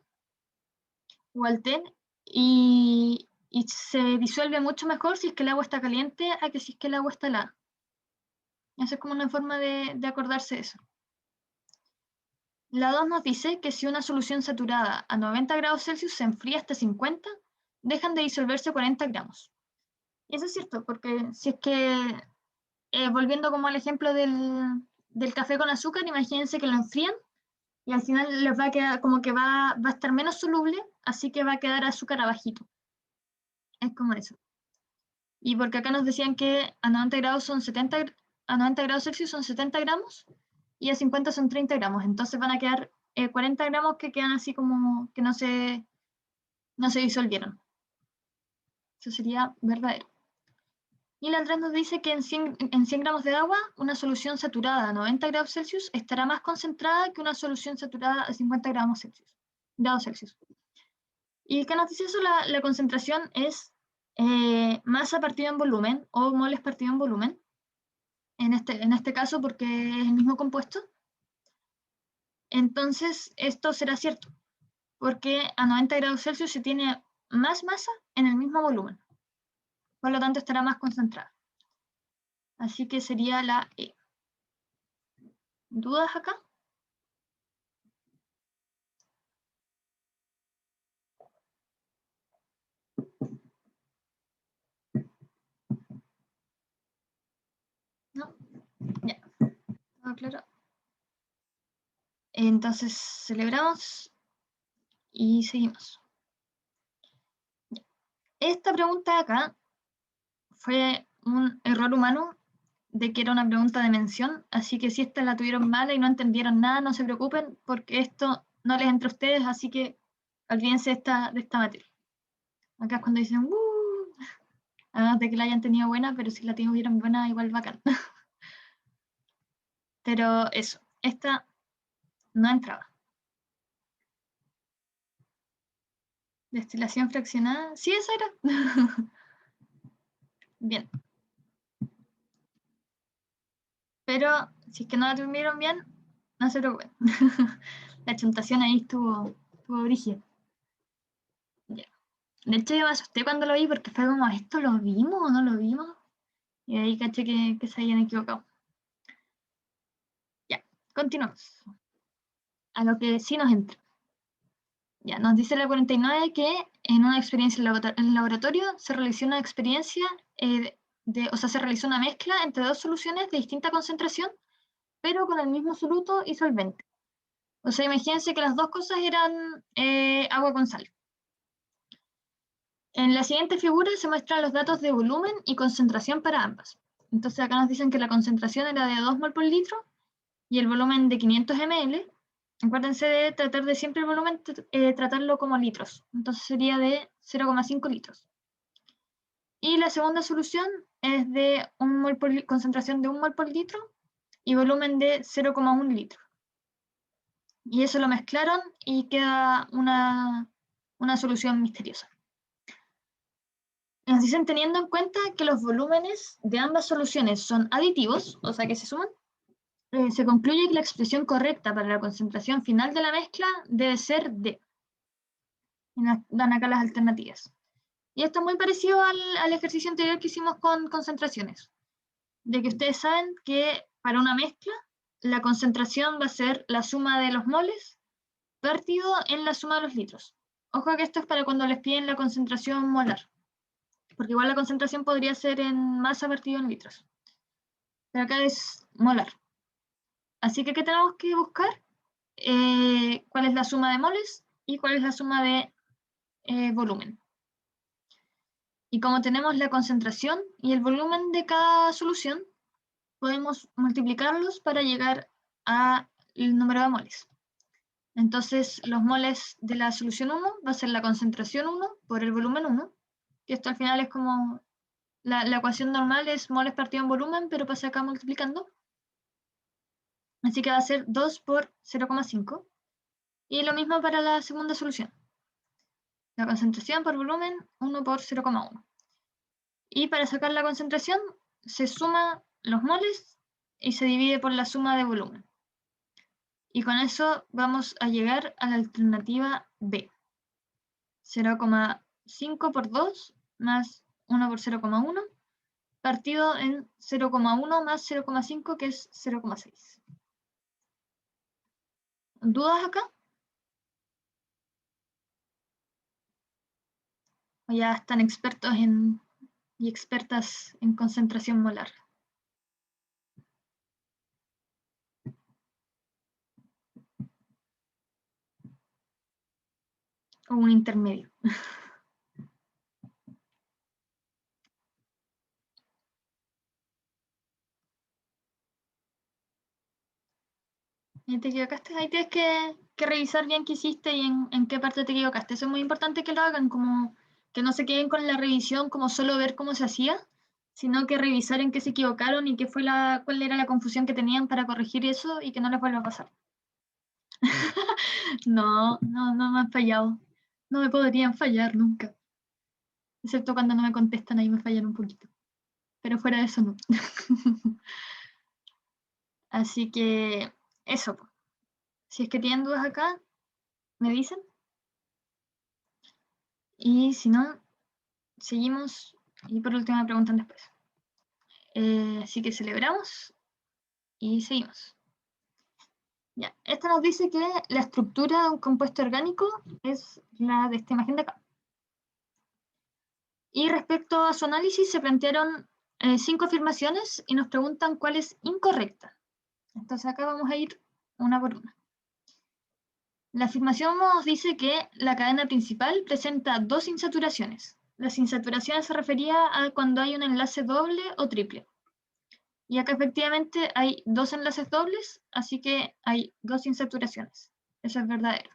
o al té y se disuelve mucho mejor si es que el agua está caliente a que si es que el agua está helada. Esa es como una forma de acordarse de eso. La 2 nos dice que si una solución saturada a 90 grados Celsius se enfría hasta 50, dejan de disolverse 40 gramos. Y eso es cierto, porque si es que, volviendo como al ejemplo del café con azúcar, imagínense que lo enfrían y al final les va a quedar como que va a estar menos soluble, así que va a quedar azúcar abajito. Es como eso. Y porque acá nos decían que a 90 grados a 90 grados Celsius son 70 gramos y a 50 son 30 gramos. Entonces van a quedar 40 gramos que quedan así como que no se disolvieron. Eso sería verdadero. Y la 3 nos dice que en 100 gramos de agua, una solución saturada a 90 grados Celsius estará más concentrada que una solución saturada a 50 grados Celsius. ¿Y qué nos dice eso? La concentración es masa partido en volumen o moles partido en volumen. En este caso porque es el mismo compuesto. Entonces, esto será cierto, porque a 90 grados Celsius se tiene más masa en el mismo volumen. Por lo tanto, estará más concentrada. Así que sería la E. ¿Dudas acá? ¿No? Ya. ¿Todo claro? Entonces, celebramos y seguimos. Esta pregunta de acá fue un error humano de que era una pregunta de mención, así que si esta la tuvieron mala y no entendieron nada, no se preocupen, porque esto no les entra a ustedes, así que olvídense de esta materia. Acá es cuando dicen, además de que la hayan tenido buena, pero si la tuvieron buena, igual bacán. Pero eso, esta no entraba. Destilación fraccionada, sí, esa era. Bien. Pero si es que no la tuvieron bien, no se preocupen. La chuntación ahí estuvo brígida. Ya. De hecho, yo me asusté cuando lo vi porque fue como, ¿esto lo vimos o no lo vimos? Y ahí caché que se habían equivocado. Ya, continuamos. A lo que sí nos entra. Ya, nos dice la 49 que en una experiencia en el laboratorio se realizó una experiencia, o sea, se realizó una mezcla entre dos soluciones de distinta concentración, pero con el mismo soluto y solvente. O sea, imagínense que las dos cosas eran agua con sal. En la siguiente figura se muestran los datos de volumen y concentración para ambas. Entonces acá nos dicen que la concentración era de 2 mol por litro y el volumen de 500 ml. Acuérdense de tratar de siempre el volumen, tratarlo como litros. Entonces sería de 0,5 litros. Y la segunda solución es de concentración de 1 mol por litro y volumen de 0,1 litro. Y eso lo mezclaron y queda una solución misteriosa. Nos dicen teniendo en cuenta que los volúmenes de ambas soluciones son aditivos, o sea que se suman, se concluye que la expresión correcta para la concentración final de la mezcla debe ser D. Y nos dan acá las alternativas. Y esto es muy parecido al ejercicio anterior que hicimos con concentraciones, de que ustedes saben que para una mezcla la concentración va a ser la suma de los moles partido en la suma de los litros. Ojo que esto es para cuando les piden la concentración molar, porque igual la concentración podría ser en masa partido en litros. Pero acá es molar. Así que, ¿qué tenemos que buscar? ¿Cuál es la suma de moles y cuál es la suma de volumen? Y como tenemos la concentración y el volumen de cada solución, podemos multiplicarlos para llegar al número de moles. Entonces, los moles de la solución 1 va a ser la concentración 1 por el volumen 1, que esto al final es como la ecuación normal es moles partido en volumen, pero pasa acá multiplicando. Así que va a ser 2 por 0,5. Y lo mismo para la segunda solución. La concentración por volumen, 1 por 0,1. Y para sacar la concentración, se suma los moles y se divide por la suma de volumen. Y con eso vamos a llegar a la alternativa B. 0,5 por 2 más 1 por 0,1 partido en 0,1 más 0,5 que es 0,6. ¿Dudas acá? ¿O ya están expertos y expertas en concentración molar? ¿O un intermedio? ¿Y te equivocaste? Ahí tienes que revisar bien qué hiciste y en qué parte te equivocaste. Eso es muy importante que lo hagan, como que no se queden con la revisión como solo ver cómo se hacía, sino que revisar en qué se equivocaron y qué fue cuál era la confusión que tenían para corregir eso y que no les vuelva a pasar. No, no, no me han fallado. No me podrían fallar nunca. Excepto cuando no me contestan, ahí me fallan un poquito. Pero fuera de eso, no. Así que eso, po. Si es que tienen dudas acá, me dicen. Y si no, seguimos. Y por último me preguntan después. Así que celebramos y seguimos. Ya, esta nos dice que la estructura de un compuesto orgánico es la de esta imagen de acá. Y respecto a su análisis se plantearon 5 afirmaciones y nos preguntan cuál es incorrecta. Entonces acá vamos a ir una por una. La afirmación nos dice que la cadena principal presenta 2 insaturaciones. Las insaturaciones se refería a cuando hay un enlace doble o triple. Y acá efectivamente hay 2 enlaces dobles, así que hay 2 insaturaciones. Eso es verdadero.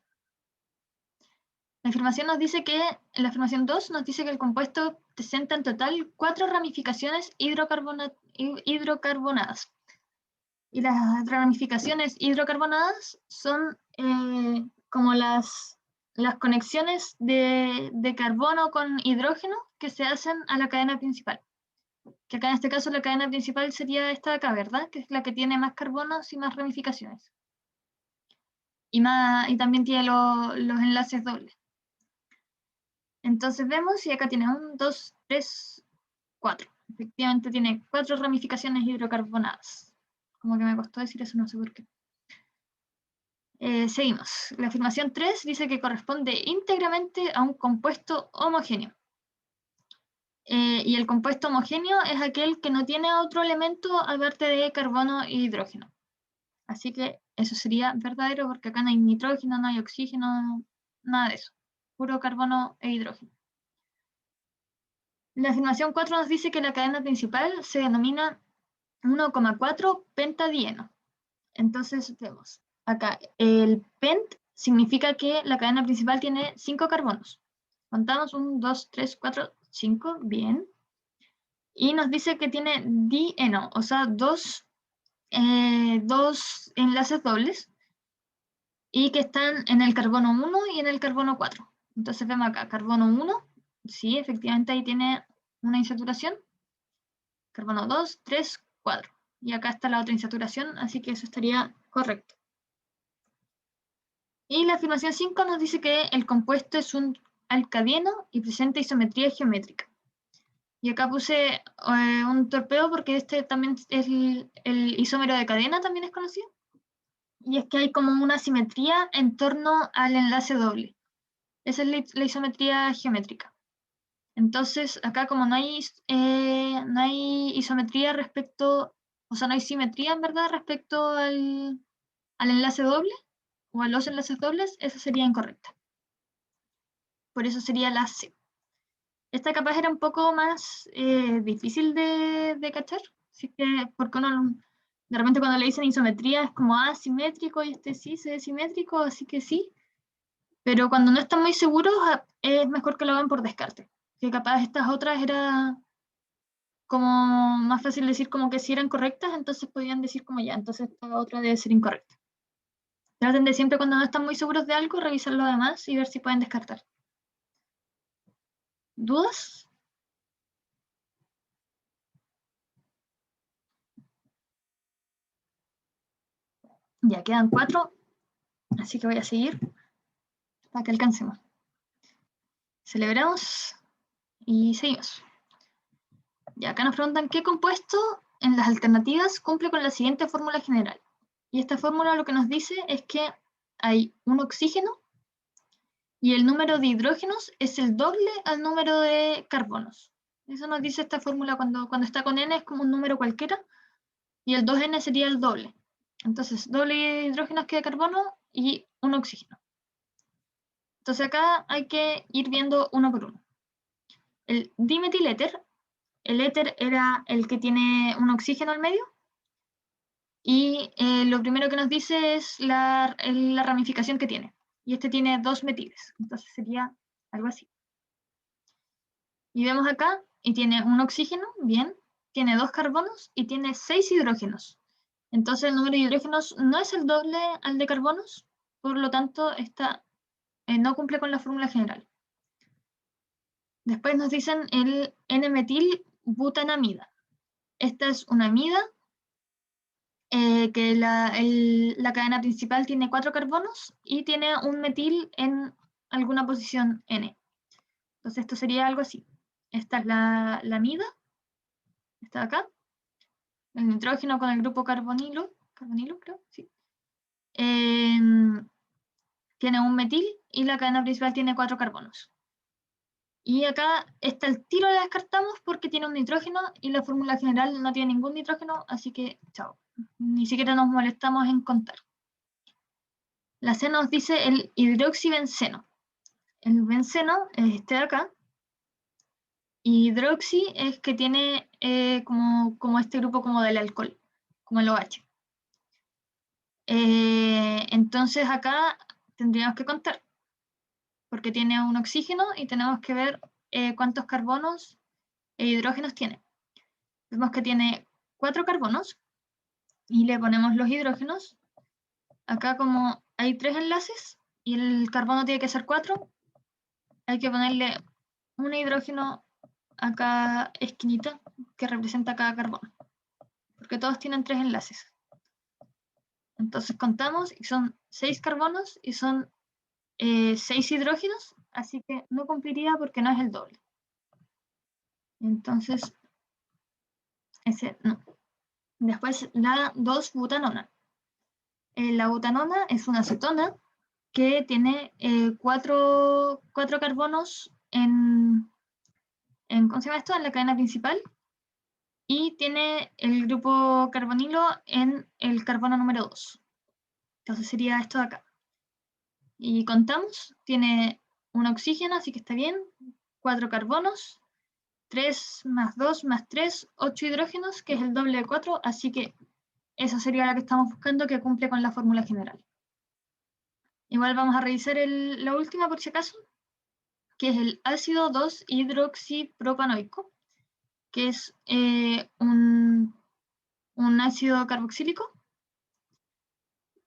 La afirmación nos dice que, en la afirmación 2 nos dice que el compuesto presenta en total 4 ramificaciones hidrocarbonadas. Y las ramificaciones hidrocarbonadas son como las conexiones de carbono con hidrógeno que se hacen a la cadena principal. Que acá en este caso la cadena principal sería esta de acá, ¿verdad? Que es la que tiene más carbonos y más ramificaciones. Y también tiene los enlaces dobles. Entonces vemos, y acá tiene 1, 2, 3, 4. Efectivamente tiene 4 ramificaciones hidrocarbonadas. Como que me costó decir eso, no sé por qué. Seguimos. La afirmación 3 dice que corresponde íntegramente a un compuesto homogéneo. Y el compuesto homogéneo es aquel que no tiene otro elemento aparte de carbono e hidrógeno. Así que eso sería verdadero porque acá no hay nitrógeno, no hay oxígeno, nada de eso. Puro carbono e hidrógeno. La afirmación 4 nos dice que la cadena principal se denomina 1,4 pentadieno. Entonces vemos acá, el pent significa que la cadena principal tiene 5 carbonos. Contamos 1, 2, 3, 4, 5, bien. Y nos dice que tiene dieno, o sea, dos enlaces dobles y que están en el carbono 1 y en el carbono 4. Entonces vemos acá, carbono 1, sí, efectivamente ahí tiene una insaturación, carbono 2, 3, 4. Y acá está la otra insaturación, así que eso estaría correcto. Y la afirmación 5 nos dice que el compuesto es un alcadieno y presenta isometría geométrica. Y acá puse un torpedo porque este también es el isómero de cadena, también es conocido. Y es que hay como una simetría en torno al enlace doble. Esa es la isometría geométrica. Entonces, acá como no hay isometría respecto, o sea, no hay simetría en verdad respecto al enlace doble o a los enlaces dobles, esa sería incorrecta. Por eso sería la C. Esta capaz era un poco más difícil de cachar, así que porque uno de repente cuando le dicen isometría es como asimétrico y este sí se ve simétrico, así que sí, pero cuando no están muy seguros es mejor que lo hagan por descarte, que capaz estas otras era como más fácil decir como que si eran correctas, entonces podían decir como ya, entonces esta otra debe ser incorrecta. Traten de siempre cuando no están muy seguros de algo, revisar lo demás y ver si pueden descartar. ¿Dudas? Ya quedan 4, así que voy a seguir para que alcancemos. Celebramos y seguimos. Y acá nos preguntan qué compuesto en las alternativas cumple con la siguiente fórmula general. Y esta fórmula lo que nos dice es que hay un oxígeno y el número de hidrógenos es el doble al número de carbonos. Eso nos dice esta fórmula cuando está con N es como un número cualquiera y el 2N sería el doble. Entonces, doble de hidrógenos que de carbono y un oxígeno. Entonces acá hay que ir viendo uno por uno. El dimetiléter, el éter era el que tiene un oxígeno al medio, y lo primero que nos dice es la ramificación que tiene. Y este tiene 2 metiles, entonces sería algo así. Y vemos acá, y tiene un oxígeno, bien, tiene 2 carbonos y tiene 6 hidrógenos. Entonces el número de hidrógenos no es el doble al de carbonos, por lo tanto no cumple con la fórmula general. Después nos dicen el N-metilbutanamida. Esta es una amida que la cadena principal tiene 4 carbonos y tiene un metil en alguna posición N. Entonces esto sería algo así. Esta es la amida, está acá. El nitrógeno con el grupo carbonilo creo, sí. Tiene un metil y la cadena principal tiene 4 carbonos. Y acá está el tiro, la descartamos porque tiene un nitrógeno y la fórmula general no tiene ningún nitrógeno, así que chao. Ni siquiera nos molestamos en contar. La C nos dice el hidroxibenceno. El benceno es este de acá. Y hidroxi es que tiene como este grupo como del alcohol, como el OH. Entonces acá tendríamos que contar, porque tiene un oxígeno y tenemos que ver cuántos carbonos e hidrógenos tiene. Vemos que tiene 4 carbonos y le ponemos los hidrógenos. Acá como hay 3 enlaces y el carbono tiene que ser 4, hay que ponerle un hidrógeno a cada esquinita que representa cada carbono, porque todos tienen 3 enlaces. Entonces contamos y son 6 carbonos y son 6 hidrógenos, así que no cumpliría porque no es el doble. Entonces, ese no. Después la 2-butanona. La butanona es una cetona que tiene 4 carbonos ¿cómo se llama esto? En la cadena principal, y tiene el grupo carbonilo en el carbono número 2. Entonces sería esto de acá. Y contamos, tiene un oxígeno, así que está bien, 4 carbonos, 3 más 2 más 3, 8 hidrógenos, que es el doble de 4, así que esa sería la que estamos buscando, que cumple con la fórmula general. Igual vamos a revisar la última por si acaso, que es el ácido 2-hidroxipropanoico, que es un ácido carboxílico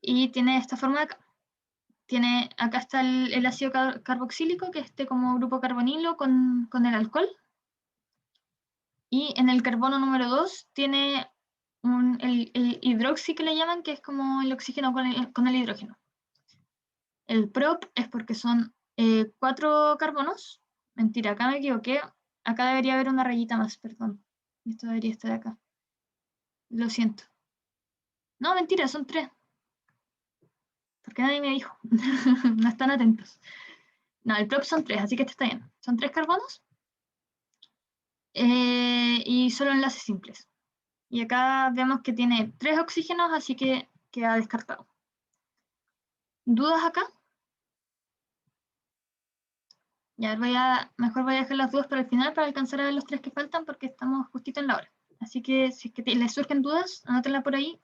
y tiene esta forma de acá. Acá está el ácido carboxílico, que esté como grupo carbonilo con el alcohol. Y en el carbono número 2 tiene el hidroxi que le llaman, que es como el oxígeno con el hidrógeno. El prop es porque son 4 carbonos. Mentira, acá me equivoqué. Acá debería haber una rayita más, perdón. Esto debería estar acá. Lo siento. No, mentira, son 3. Porque nadie me dijo. No están atentos. No, el prop son 3, así que este está bien. Son 3 carbonos y solo enlaces simples. Y acá vemos que tiene 3 oxígenos, así que queda descartado. ¿Dudas acá? Ya mejor voy a dejar las dudas para el final para alcanzar a ver los 3 que faltan porque estamos justito en la hora. Así que si es que les surgen dudas, anótenla por ahí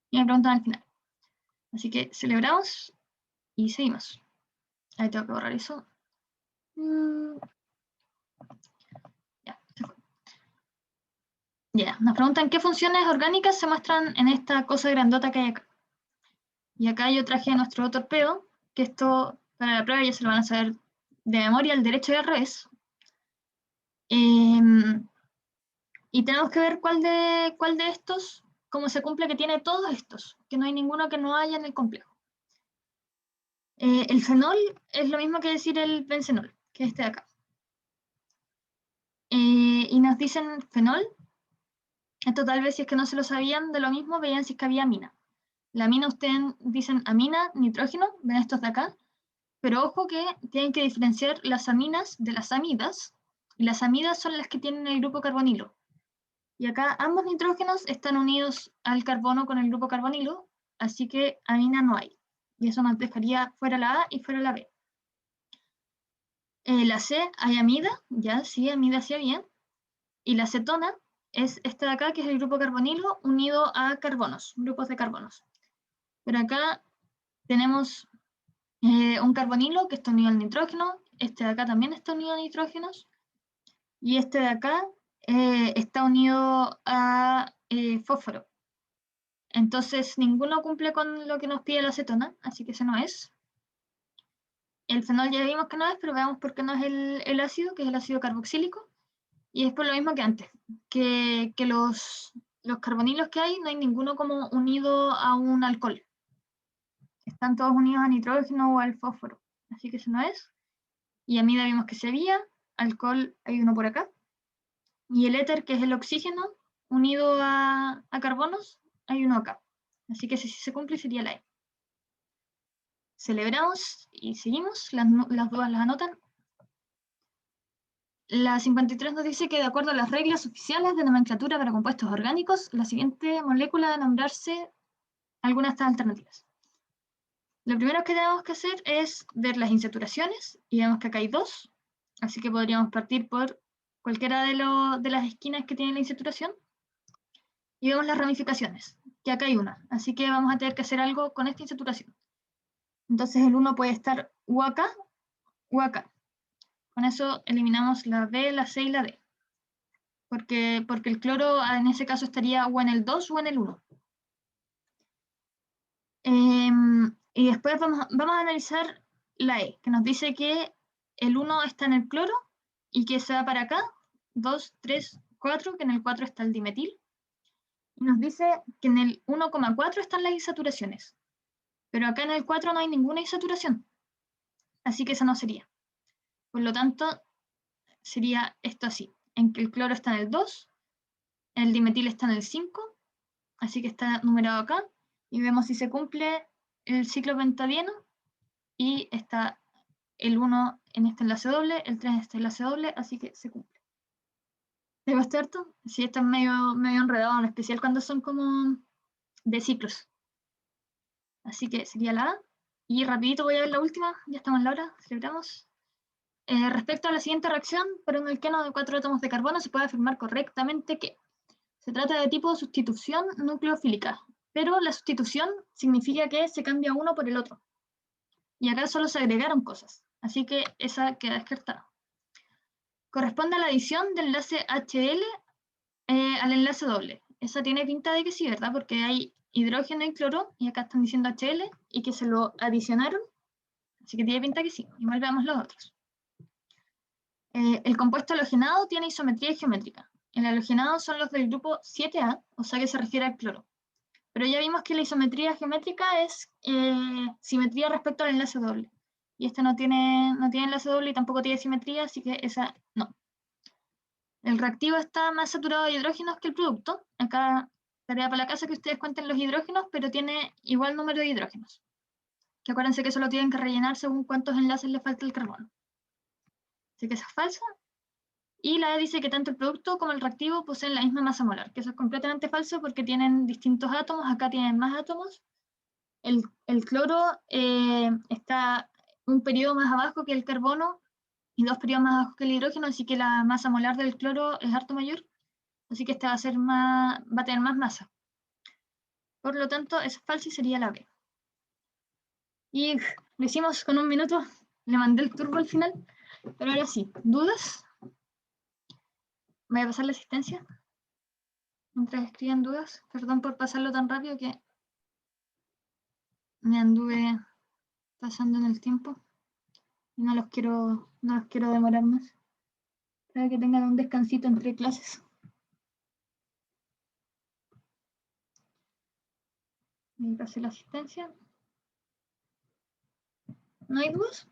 y me preguntan al final. Así que celebramos y seguimos. Ahí tengo que borrar eso. Ya, se fue. Ya, nos preguntan qué funciones orgánicas se muestran en esta cosa grandota que hay acá. Y acá yo traje nuestro torpedo, que esto para la prueba ya se lo van a saber de memoria al derecho y al revés. Y tenemos que ver cuál de estos, cómo se cumple que tiene todos estos, que no hay ninguno que no haya en el complejo. El fenol es lo mismo que decir el bencenol, que es este de acá. Y nos dicen fenol, esto tal vez si es que no se lo sabían de lo mismo, veían si es que había amina. La amina ustedes dicen amina, nitrógeno, ven estos de acá, pero ojo que tienen que diferenciar las aminas de las amidas, y las amidas son las que tienen el grupo carbonilo. Y acá ambos nitrógenos están unidos al carbono con el grupo carbonilo, así que amina no hay. Y eso nos dejaría fuera la A y fuera la B. La C hay amida, ya sí, amida sí había. Y la cetona es esta de acá, que es el grupo carbonilo unido a carbonos, grupos de carbonos. Pero acá tenemos un carbonilo que está unido al nitrógeno, este de acá también está unido a nitrógenos, y este de acá está unido a fósforo. Entonces, ninguno cumple con lo que nos pide la acetona, así que ese no es. El fenol ya vimos que no es, pero veamos por qué no es el ácido, que es el ácido carboxílico. Y es por lo mismo que antes, que los carbonilos que hay, no hay ninguno como unido a un alcohol. Están todos unidos a nitrógeno o al fósforo, así que ese no es. Y amida vimos que se había, alcohol hay uno por acá. Y el éter, que es el oxígeno, unido a carbonos, hay uno acá. Así que ese sí se cumple sería la E. Celebramos y seguimos, las dudas las anotan. La 53 nos dice que de acuerdo a las reglas oficiales de nomenclatura para compuestos orgánicos, la siguiente molécula debe nombrarse alguna de estas alternativas. Lo primero que tenemos que hacer es ver las insaturaciones y vemos que acá hay 2, así que podríamos partir por cualquiera de las esquinas que tiene la insaturación y vemos las ramificaciones, que acá hay una, así que vamos a tener que hacer algo con esta insaturación. Entonces el 1 puede estar o acá o acá. Con eso eliminamos la B, la C y la D. Porque el cloro en ese caso estaría o en el 2 o en el 1. Y después vamos a analizar la E, que nos dice que el 1 está en el cloro y que se va para acá, 2, 3, 4, que en el 4 está el dimetil. Y nos dice que en el 1,4 están las insaturaciones. Pero acá en el 4 no hay ninguna insaturación. Así que esa no sería. Por lo tanto, sería esto así, en que el cloro está en el 2, el dimetil está en el 5, así que está numerado acá, y vemos si se cumple el ciclo pentadieno, y está el 1 en este enlace doble, el 3 en este enlace doble, así que se cumple. ¿Te gusta harto? Sí, está medio enredado, en especial cuando son como de ciclos. Así que sería la A. Y rapidito voy a ver la última, ya estamos en la hora, celebramos. Respecto a la siguiente reacción, para un alqueno de 4 átomos de carbono se puede afirmar correctamente que se trata de tipo de sustitución nucleofílica, pero la sustitución significa que se cambia uno por el otro. Y acá solo se agregaron cosas, así que esa queda descartada. Corresponde a la adición del enlace HL al enlace doble. Esa tiene pinta de que sí, ¿verdad? Porque hay hidrógeno y cloro, y acá están diciendo HL, y que se lo adicionaron, así que tiene pinta que sí. Igual veamos los otros. El compuesto halogenado tiene isometría geométrica. el halogenado son los del grupo 7A, o sea que se refiere al cloro. Pero ya vimos que la isometría geométrica es simetría respecto al enlace doble. Y esta no tiene enlace doble y tampoco tiene simetría, así que esa no. El reactivo está más saturado de hidrógenos que el producto. Acá, tarea para la casa que ustedes cuenten los hidrógenos, pero tiene igual número de hidrógenos. Que acuérdense que solo tienen que rellenar según cuántos enlaces le falta el carbono. Así que esa es falsa. Y la E dice que tanto el producto como el reactivo poseen la misma masa molar, que eso es completamente falso porque tienen distintos átomos, acá tienen más átomos. El cloro está un periodo más abajo que el carbono y 2 periodos más abajo que el hidrógeno, así que la masa molar del cloro es harto mayor, así que este va a tener más masa. Por lo tanto, es falso y sería la B. Y lo hicimos con 1 minuto, le mandé el turbo al final, pero ahora sí, ¿dudas? Voy a pasar la asistencia. Mientras escriben dudas, perdón por pasarlo tan rápido que me anduve pasando en el tiempo y no los quiero demorar más. Para que tengan un descansito entre clases. Y pasé la asistencia. ¿No hay dudas?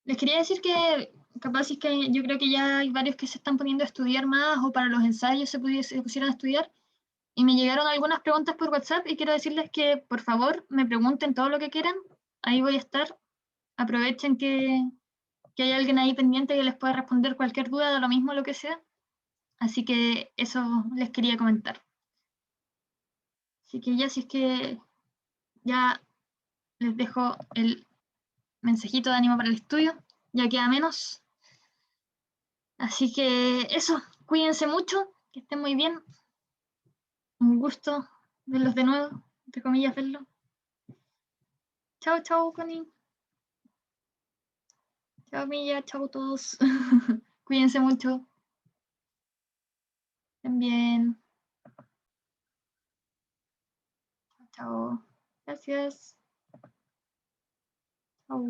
Les quería decir que capaz es que yo creo que ya hay varios que se están poniendo a estudiar más o para los ensayos se pusieron a estudiar y me llegaron algunas preguntas por WhatsApp y quiero decirles que por favor me pregunten todo lo que quieran. Ahí voy a estar. Aprovechen que hay alguien ahí pendiente que les pueda responder cualquier duda de lo mismo, lo que sea. Así que eso les quería comentar. Así que ya si es que ya les dejo el mensajito de ánimo para el estudio, ya queda menos. Así que eso, cuídense mucho, que estén muy bien. Un gusto verlos de nuevo, entre comillas verlos. Chao, chao, Connie. Chao, Milla, chao todos. Cuídense mucho. Estén bien. Chao. Gracias. Chao.